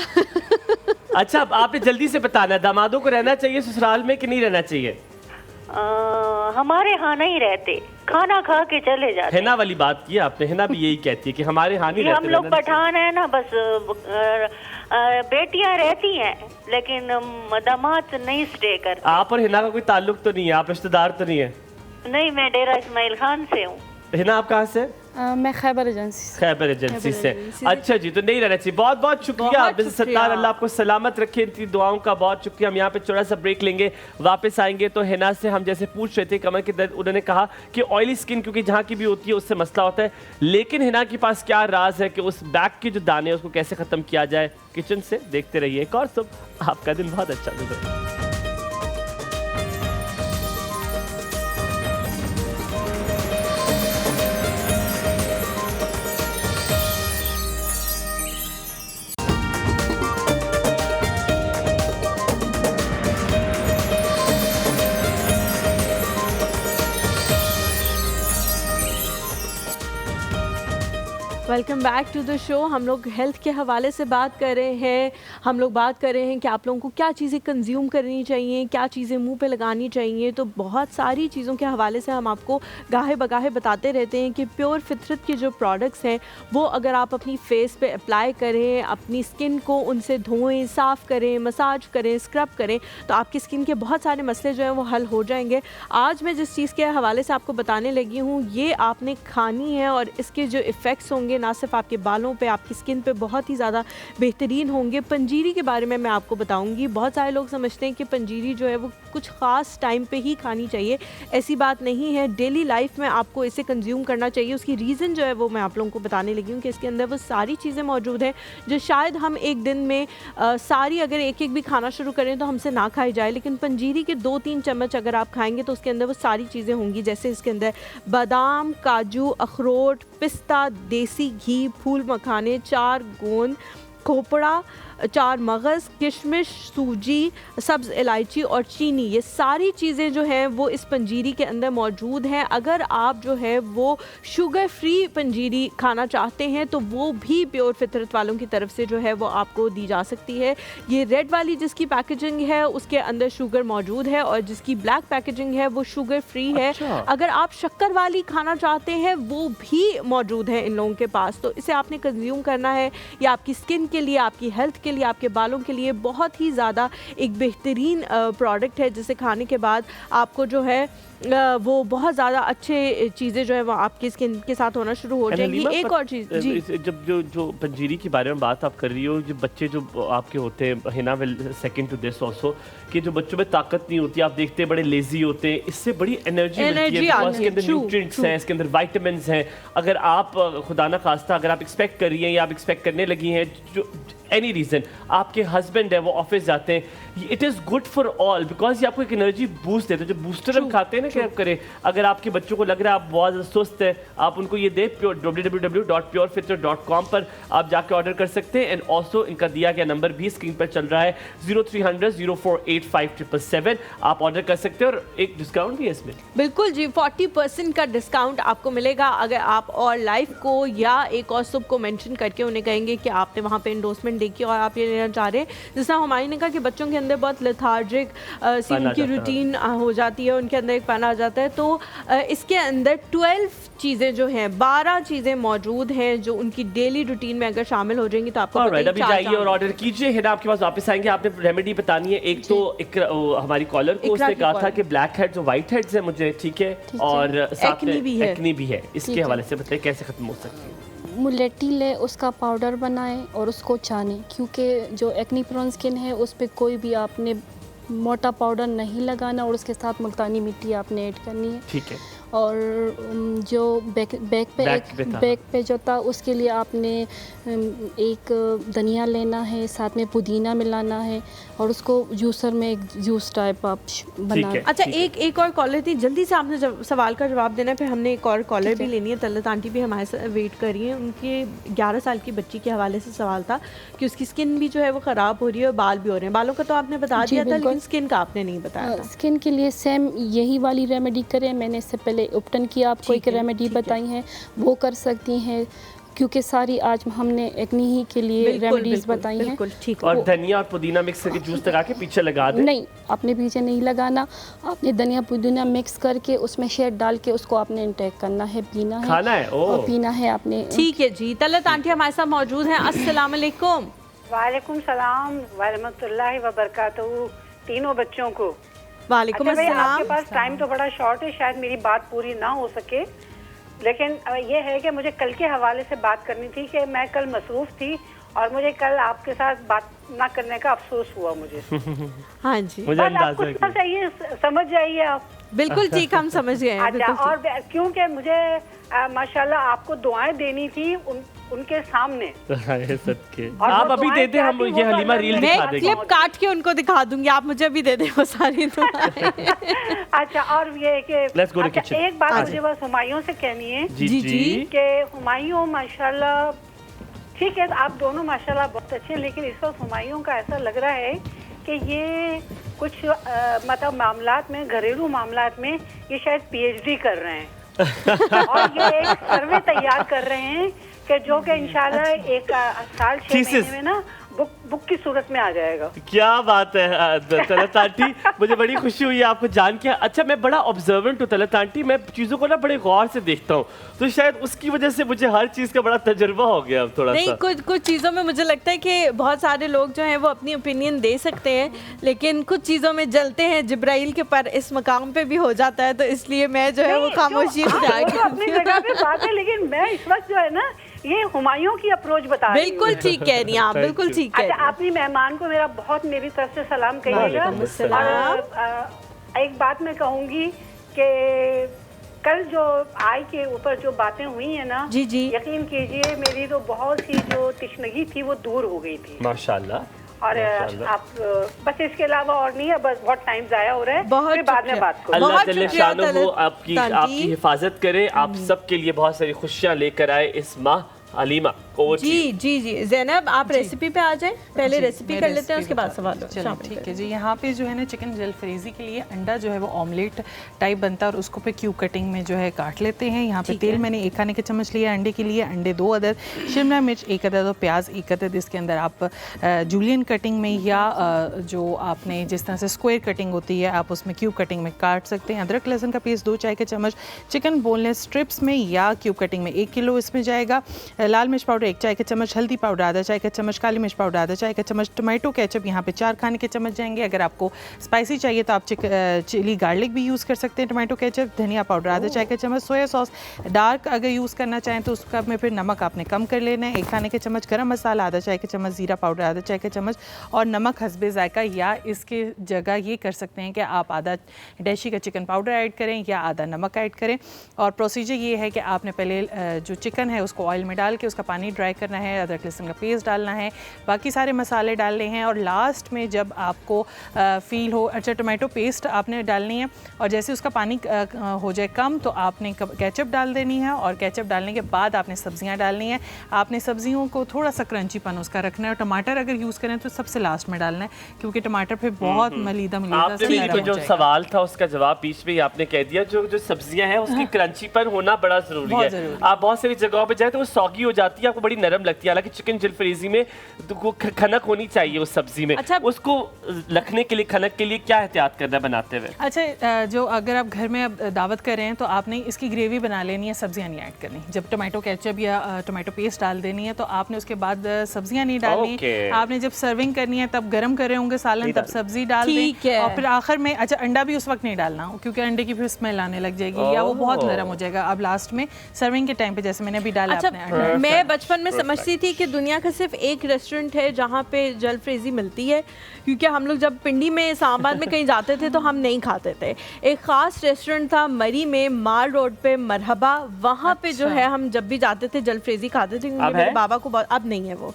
S2: अच्छा, अब आपने जल्दी से बताना है, दामादों को रहना चाहिए ससुराल में कि नहीं रहना चाहिए?
S10: हमारे यहाँ नहीं रहते, खाना खा के चले जाते।
S2: हिना वाली बात की आपने, हिना भी यही कहती है कि हमारे यहाँ नहीं
S10: ये
S2: रहते।
S10: हम लोग
S2: रहना नहीं
S10: पठान है ना, बस बेटियां रहती हैं लेकिन दामाद नहीं स्टे करते।
S2: चाहिए। आप और हिना का कोई ताल्लुक तो नहीं है, आप रिश्तेदार तो नहीं है?
S10: नहीं, मैं डेरा इस्माइल खान से हूँ।
S2: हिना आप कहाँ से?
S4: मैं खैबर एजेंसी
S2: से। अच्छा जी, तो नहीं रहना चाहिए। बहुत बहुत शुक्रिया मिसेस सत्तार, अल्लाह आपको सलामत रखे, इनकी दुआओं का बहुत शुक्रिया। हम यहाँ पे छोटा सा ब्रेक लेंगे, वापस आएंगे तो हिना से हम जैसे पूछ रहे थे कमर के दर्द, उन्होंने कहा कि ऑयली स्किन क्योंकि जहाँ की भी होती है उससे मसला होता है, लेकिन हिना के पास क्या राज है कि उस बैक के जो दाने हैं उसको कैसे ख़त्म किया जाए किचन से। देखते रहिए एक और सुबह, आपका दिन बहुत अच्छा गुजरे।
S1: Welcome back to the show. हम लोग हेल्थ के हवाले से बात कर रहे हैं। हम लोग बात कर रहे हैं कि आप लोगों को क्या चीज़ें कंज्यूम करनी चाहिए, क्या चीज़ें मुंह पे लगानी चाहिए। तो बहुत सारी चीज़ों के हवाले से हम आपको गाहे बगाहे बताते रहते हैं कि प्योर फितरत के जो प्रोडक्ट्स हैं वो अगर आप अपनी फेस पे अप्लाई करें, अपनी स्किन को उनसे धोएं, साफ़ करें, मसाज करें, स्क्रब करें, तो आपकी स्किन के बहुत सारे मसले जो हैं वो हल हो जाएंगे। आज मैं जिस चीज़ के हवाले से आपको बताने लगी हूँ ये आपने खानी है और इसके जो इफ़ेक्ट्स होंगे ना सिर्फ आपके बालों पे, आपकी स्किन पे बहुत ही ज़्यादा बेहतरीन होंगे। पंजीरी के बारे में मैं आपको बताऊंगी। बहुत सारे लोग समझते हैं कि पंजीरी जो है वो कुछ ख़ास टाइम पे ही खानी चाहिए, ऐसी बात नहीं है। डेली लाइफ में आपको इसे कंज्यूम करना चाहिए। उसकी रीज़न जो है वो मैं आप लोगों को बताने लगी हूँ कि इसके अंदर वो सारी चीज़ें मौजूद हैं जो शायद हम एक दिन में सारी अगर एक एक भी खाना शुरू करें तो हमसे ना खाई जाए, लेकिन पंजीरी के 2-3 चम्मच अगर आप खाएंगे तो उसके अंदर वो सारी चीज़ें होंगी। जैसे इसके अंदर बादाम, काजू, अखरोट, पिस्ता, देसी घी, फूल मखाने, 4 गोंद, खोपड़ा, 4 मगज़, किशमिश, सूजी, सब्ज़ इलायची और चीनी, ये सारी चीज़ें जो हैं वो इस पंजीरी के अंदर मौजूद हैं। अगर आप जो है वो शुगर फ्री पंजीरी खाना चाहते हैं तो वो भी प्योर फितरत वालों की तरफ से जो है वो आपको दी जा सकती है। ये रेड वाली जिसकी पैकेजिंग है उसके अंदर शुगर मौजूद है और जिसकी ब्लैक पैकेजिंग है वो शुगर फ्री है। अगर आप शक्कर वाली खाना चाहते हैं वो भी मौजूद है इन लोगों के पास। तो इसे आपने कंज्यूम करना है। ये आपकी स्किन के लिए, आपकी हेल्थ के लिए, आपके बालों के लिए बहुत ही ज़्यादा एक बेहतरीन प्रोडक्ट है जिसे खाने के बाद आपको जो है वो बहुत ज़्यादा अच्छे चीज़ें जो है वो आपकी स्किन के साथ होना शुरू हो जाएंगी। एक और चीज़ जी,
S2: जब जो पंजीरी के बारे में बात आप कर रही हो, जो बच्चे जो आपके होते हैं, Hina will second to this also, कि जो बच्चों में ताकत नहीं होती, आप देखते हैं बड़े लेजी होते हैं, इससे बड़ी एनर्जी मिलती है। इसके अंदर न्यूट्रिएंट्स हैं, इसके अंदर विटामिन्स हैं। अगर आप खुदा ना खास्ता अगर आप एक्सपेक्ट कर रही हैं या आप एक्सपेक्ट करने लगी हैं, जो एनी रीज़न आपके हस्बैंड है वो ऑफिस जाते हैं, it is good for all because ये आपको एक एनर्जी बूस्ट देता है। जो बूस्टर हम खाते हैं ना, क्या करें, अगर आपके बच्चों को लग रहा है आप बहुत सुस्त है, आप उनको ये दे www.purefitr.com पर आप जाके ऑर्डर कर सकते हैं। एंड ऑल्सो इनका दिया गया नंबर भी स्क्रीन पर चल रहा है 0300-0485777। आप ऑर्डर कर सकते हैं और एक डिस्काउंट भी है इसमें।
S1: बिल्कुल जी, 40% का डिस्काउंट आपको मिलेगा अगर आप और लाइफ को या एक और सुब को मेंशन करके उन्हें कहेंगे कि आपने वहाँ पे एंडोर्समेंट देखी और आप ये लेना चाह रहे हैं। जैसा हमारी ने कहा कि बच्चों के अंदर बहुत लेथार्जिक सी उनकी रूटीन हो जाती है, उनके अंदर एक पन आ जाता है। तो इसके अंदर 12 चीज़ें जो हैं, 12 चीज़ें मौजूद हैं जो उनकी डेली रूटीन में अगर शामिल हो जाएंगी तो आपको
S2: अभी जाइए और ऑर्डर कीजिए। हिना आपके पास वापस आएंगे, आपने रेमेडी बतानी है। एक तो हमारी कॉलर को उसने कहा था कि ब्लैक हेड्स और वाइट हेड्स है मुझे, ठीक है, और साथ में एक्ने भी है। इसके हवाले से बताइए कैसे खत्म हो सकती है।
S4: मुलेटी ले, उसका पाउडर बनाएं और उसको छानें, क्योंकि जो एक्नी प्रोन स्किन है उस पर कोई भी आपने मोटा पाउडर नहीं लगाना और उसके साथ मुल्तानी मिट्टी आपने ऐड करनी है, ठीक है। और जो बैक पे जो था उसके लिए आपने एक धनिया लेना है, साथ में पुदीना मिलाना है और उसको जूसर में एक जूस टाइप आप बना।
S1: अच्छा, एक और कॉलर थी, जल्दी से आपने सवाल का जवाब देना है, फिर हमने एक और कॉलर भी लेनी है। तलत आंटी भी हमारे साथ वेट कर रही हैं। उनके 11 साल की बच्ची के हवाले से सवाल था कि उसकी स्किन भी जो है वो ख़राब हो रही है और बाल भी हो रहे हैं। बालों का तो आपने बता दिया था, लेकिन स्किन का आपने नहीं बताया था।
S4: स्किन के लिए सेम यही वाली रेमेडी करें। मैंने इससे पहले उपटन की आपको एक रेमेडी बताई है, वो कर सकती हैं, क्योंकि सारी आज हमने एक्नी ही के लिए रेमेडीज बताई हैं।
S2: और धनिया और पुदीना मिक्स करके जूस लगा के पीछे लगा दें।
S4: नहीं, आपने पीछे नहीं लगाना, आपने धनिया पुदीना मिक्स करके उसमें शहद डाल के उसको आपने इंटेक करना है, पीना है,
S2: खाना है
S4: और पीना है आपने।
S1: ठीक है जी। तलत आंटी हमारे साथ मौजूद हैं। अस्सलाम वालेकुम।
S11: वालेकुम सलाम व रहमतुल्लाहि व बरकातहू तीनों बच्चों को।
S1: वालेकुम अस्सलाम।
S11: आपके पास टाइम तो बड़ा शॉर्ट है, शायद मेरी बात पूरी ना हो सके, लेकिन ये है कि मुझे कल के हवाले से बात करनी थी कि मैं कल मसरूफ थी और मुझे कल आपके साथ बात ना करने का अफसोस हुआ मुझे।
S1: हाँ जी,
S2: मुझे अंदाजा है
S11: बस चाहिए, समझ जाइए आप।
S1: बिल्कुल ठीक, हम समझ गए हैं।
S11: अच्छा, और क्योंकि मुझे माशाल्लाह आपको दुआएं देनी थी उनके सामने।
S2: सदके। आप अभी दे दे, हम ये हलीमा रील दिखा देंगे।
S1: क्लिप काट के उनको दिखा दूंगी, आप मुझे अभी दे दे वो सारी दुआएं।
S11: अच्छा, और ये कि एक बात मुझे बस हुमायूं से कहनी है
S1: जी
S11: कि हुमायूं माशाल्लाह ठीक है, आप दोनों माशाल्लाह बहुत अच्छे हैं, लेकिन इस वक्त हुमायूं का ऐसा लग रहा है कि ये कुछ मतलब मामलात में, घरेलू मामलात में ये शायद PhD कर रहे हैं और ये एक सर्वे तैयार कर रहे हैं कि जो कि इंशाल्लाह एक साल 6 महीने में ना बुक की सूरत में आ जाएगा।
S2: क्या बात है तलत आंटी, मुझे बड़ी खुशी हुई आपको जान के। अच्छा, मैं बड़ा ऑब्जर्वेंट हूँ तलत आंटी, मैं चीज़ों को ना बड़े गौर से देखता हूँ, तो शायद उसकी वजह से मुझे हर चीज़ का बड़ा तजुर्बा हो गया अब थोड़ा
S1: नहीं,
S2: सा।
S1: कुछ चीज़ों में मुझे लगता है कि बहुत सारे लोग जो हैं वो अपनी ओपिनियन दे सकते हैं, लेकिन कुछ चीज़ों में जलते हैं। जिब्राइल के पर इस मकाम पे भी हो जाता है, तो इसलिए मैं जो है वो खामोशी
S11: अपनी जगह पे बात है, लेकिन मैं इस वक्त जो है ना ये हुमायूं की अप्रोच बता रही हूं।
S1: बिल्कुल ठीक कह रही हैं आप, बिल्कुल ठीक कह रही हैं।
S11: अच्छा, अपनी मेहमान को मेरा बहुत मेरी तरफ से सलाम कहिएगा। और एक बात मैं कहूँगी कि कल जो आई के ऊपर जो बातें हुई है ना,
S1: जी
S11: यकीन कीजिए मेरी तो बहुत सी जो तिश्नगी थी वो दूर हो गई थी
S2: माशाल्लाह।
S11: और आप बस इसके अलावा और नहीं है, बस बहुत टाइम जाया हो रहा है,
S1: बहुत
S11: फिर बाद में बात करो।
S2: अल्लाह जल्ले शानो आपकी हिफाजत करे, आप सबके लिए बहुत सारी खुशियाँ लेकर आए इस माह। हलीमा
S1: जी ज़ैनब, आप रेसिपी पे आ जाएं, पहले रेसिपी कर लेते हैं, उसके बाद सवाल।
S3: चलो ठीक है जी। यहाँ पे जो है ना चिकन जलफ्रेजी के लिए अंडा जो है वो ऑमलेट टाइप बनता है और उसको पे क्यूब कटिंग में जो है काट लेते हैं। यहाँ पे तेल मैंने 1 खाने के चम्मच लिया अंडे के लिए, अंडे 2 अदद, शिमला मिर्च 1 अदद और प्याज 1 अदद। इसके अंदर आप जूलियन कटिंग में या जो आपने जिस तरह से स्क्वायर कटिंग होती है आप उसमें क्यूब कटिंग में काट सकते हैं। अदरक लहसुन का पेस्ट 2 चाय के चम्मच, चिकन बोनलेस स्ट्रिप्स में या क्यूब कटिंग में 1 किलो इसमें जाएगा। लाल मिर्च पाउडर 1 चाय के चम्मच, हल्दी पाउडर आधा चाय का चम्मच, काली मिर्च पाउडर आधा चाय का चम्मच, टोमेटो केचप यहाँ पे 4 खाने के चम्मच जाएंगे। अगर आपको स्पाइसी चाहिए तो आप चिली गार्लिक भी यूज़ कर सकते हैं टोमेटो केचप। धनिया पाउडर आधा चाय का चम्मच, सोया सॉस डार्क अगर यूज़ करना चाहें तो उसका में फिर नमक आपने कम कर लेना है। 1 खाने के चम्मच गरम मसाला आधा चाय के चम्मच, जीरा पाउडर आधा चाय के चम्मच और नमक हस्बे जायका, या इसके जगह ये कर सकते हैं कि आप आधा डैशी का चिकन पाउडर ऐड करें या आधा नमक ऐड करें। और प्रोसीजर ये है कि आपने पहले जो चिकन है उसको ऑयल में डाल के उसका पानी ड्राई करना है, अदरक लहसुन का पेस्ट डालना है, बाकी सारे मसाले डालने हैं और लास्ट में जब आपको फील हो, अच्छा टोमेटो पेस्ट आपने डालनी है और जैसे उसका पानी हो जाए कम तो आपने केचप डाल देनी है और केचप डालने के बाद आपने सब्जियां डालनी है। आपने सब्जियों को थोड़ा सा क्रंचीपन उसका रखना है और टमाटर अगर यूज़ करें तो सबसे लास्ट में डालना है क्योंकि टमाटर फिर बहुत मलीदा
S2: आपने जो सवाल था उसका जवाब बीच में ही आपने कह दिया। जो सब्जियां हैं उसकी क्रंचीपन होना बड़ा जरूरी है। आप बहुत सारी जगहों पे जाए तो वो सौगी हो जाती है, आपको बड़ी नरम लगती है, हालांकि चिकन जलफ्रेजी में तो खनक होनी चाहिए उस सब्जी में। अच्छा, उसको रखने के लिए, खनक के लिए क्या एहतियात करना है बनाते हुए?
S3: अच्छा, जो अगर आप घर में अब दावत कर रहे हैं तो आपने इसकी ग्रेवी बना लेनी है, सब्जियां नहीं ऐड करनी। जब टोमेटो केचप या टोमेटो पेस्ट डाल देनी है तो आपने उसके बाद सब्जियां नहीं डालनी। आपने जब सर्विंग करनी है तब गर्म कर रहे होंगे सालन तब सब्जी डाल दें और फिर आखिर में, अच्छा अंडा भी उस वक्त नहीं डालना क्योंकि अंडे की फिर स्मेल आने लग जाएगी या वो बहुत नरम हो जाएगा। अब लास्ट में सर्विंग के टाइम पे जैसे मैंने अभी डाला।
S1: अच्छा, मैं बचपन में समझती थी कि दुनिया का सिर्फ एक रेस्टोरेंट है जहाँ पे जलफ्रेजी मिलती है, क्योंकि हम लोग जब पिंडी में इस्लामाबाद में कहीं जाते थे तो हम नहीं खाते थे। एक ख़ास रेस्टोरेंट था मरी में, माल रोड पे, मरहबा, वहाँ पे जो है हम जब भी जाते थे जलफ्रेजी खाते थे। मेरे बाबा को अब नहीं है वो,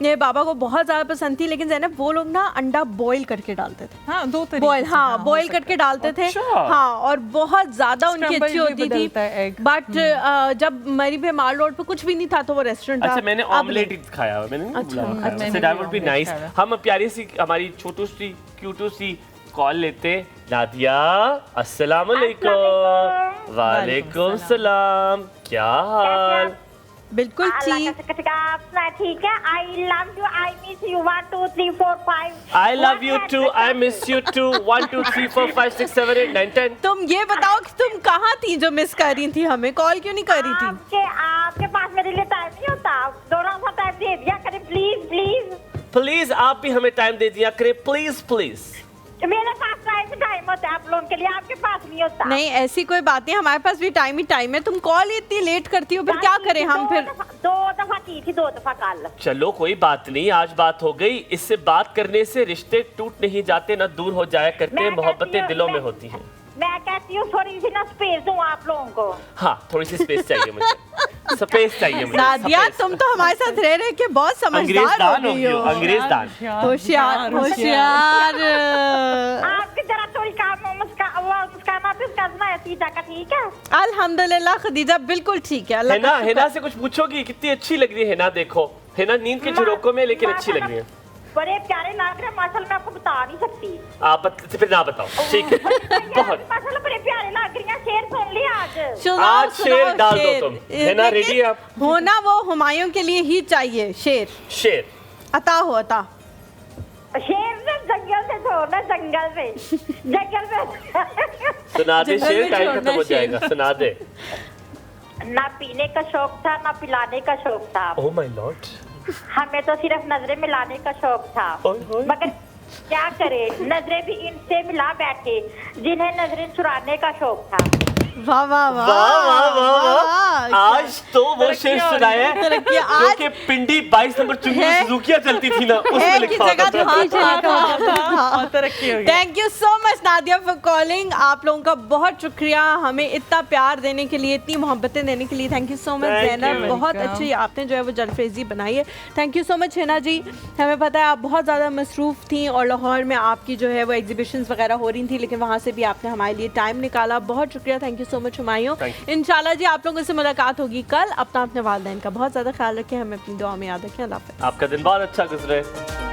S1: मेरे बाबा को बहुत ज़्यादा पसंद थी, लेकिन ज़ैनब वो लोग ना अंडा बॉईल करके डालते थे।
S3: हाँ, 2 तरीके से
S1: बॉईल करके डालते थे। हाँ, और बहुत ज़्यादा उनकी अच्छी होती थी। बट जब मरी पे माल रोड पे कुछ भी नहीं था तो वो रेस्टोरेंट था।
S2: अच्छा, मैंने ऑमलेट ही खाया, मैंने दैट वुड बी नाइस। हम प्यारी सी हमारी छोटू सी क्यूटू सी कॉल लेते। नादिया, अस्सलाम वालेकुम। वालेकुम सलाम, क्या हाल?
S1: बिल्कुल ठीक
S8: है। I love you, I miss you 1 2 3 4 5।
S2: I love you too, I miss you too 1 2 3 4 5 6 7 8 9 10।
S1: तुम ये बताओ कि तुम कहाँ थी जो मिस कर रही थी, हमें कॉल क्यों नहीं कर रही थी?
S8: आपके पास मेरे लिए टाइम नहीं होता, दोनों का टाइम दे दिया करें प्लीज प्लीज।
S2: प्लीज आप भी हमें टाइम दे दिया करें, प्लीज प्लीज।
S12: मेरे पास टाइम होता है आप लोगों के लिए, आपके पास नहीं होता।
S1: नहीं ऐसी कोई बात नहीं, हमारे पास भी टाइम ही टाइम है। तुम कॉल इतनी लेट करती हो, फिर क्या करें हम? फिर
S12: 2 दफा की थी, 2 दफा कल।
S2: चलो कोई बात नहीं, आज बात हो गई। इससे बात करने से रिश्ते टूट नहीं जाते, ना दूर हो जाया करते, मोहब्बतें दिलों में होती हैं।
S12: मैं कहती हूँ थोड़ी सी ना स्पेस दूं आप लोगों को।
S2: हाँ थोड़ी सी स्पेस चाहिए मुझे, स्पेस चाहिए मुझे।
S1: नादिया तुम तो हमारे साथ रह रहे के बहुत समझदार हो गई हो।
S2: अंग्रेज दान,
S1: होशियार होशियार।
S12: आपकी तरह थोड़ी काम मुस्काना भी करना है सीधा का, ठीक है?
S1: अल्हम्दुलिल्लाह खदीजा बिल्कुल ठीक है।
S2: हिना से कुछ पूछोगी? कितनी अच्छी लग रही है हिना, देखो हिना नींद के झरोकों में लेकिन अच्छी लग रही है।
S12: बड़े प्यारे लग रहे हैं माशाल्लाह, मैं आपको बता नहीं सकती।
S2: आप फिर ना बताओ, ठीक है? बहुत
S12: माशाल्लाह बड़े प्यारे लग रही हैं। शेर सुन लिया
S2: आज शेर डाल दो तुम। हिना रेडी है आप?
S1: होना वो हुमायूं के लिए ही चाहिए शेर।
S2: शेर
S1: अता हो अता।
S12: शेर ने जंगल से छोड़ना, जंगल से जंगल से
S2: सुना दे शेर, टाइम खत्म हो जाएगा, सुना दे।
S12: ना पीने का शौक था ना पिलाने का शौक था।
S2: Oh my Lord.
S12: हमें तो सिर्फ नजरें मिलाने का शौक था, मगर क्या करे नजरें भी इनसे मिला बैठे जिन्हें नजरें चुराने का शौक था।
S1: वाह वाह वाह
S2: वाह वाह। आज तो वो शेर सुनाया है जो कि पिंडी 22 नंबर चुंगी सुजुकिया चलती थी ना, उसमें लिखा होता था।
S1: Thank you so much Nadia for calling. आप लोगों का बहुत शुक्रिया हमें इतना प्यार देने के लिए, इतनी मोहब्बतें देने के लिए। Thank you so much Zainab, बहुत अच्छी आपने जो है वो जलफ्रेजी बनाई है। Thank you so much Hina ji. हमें पता है आप बहुत ज़्यादा मसरूफ़ थी और लाहौर में आपकी जो है वो एग्जीबिशंस वगैरह हो रही थी, लेकिन वहाँ से भी आपने हमारे लिए टाइम निकाला। बहुत शुक्रिया, thank you so much Humayun. इंशाल्लाह जी आप लोगों से मुलाकात होगी कल। अपना अपने वालिदैन का बहुत ज़्यादा ख्याल रखें, हमें अपनी दुआ में याद रखें। अल्लाह हाफ़िज़।
S2: आपका दिन बहुत अच्छा गुजरे।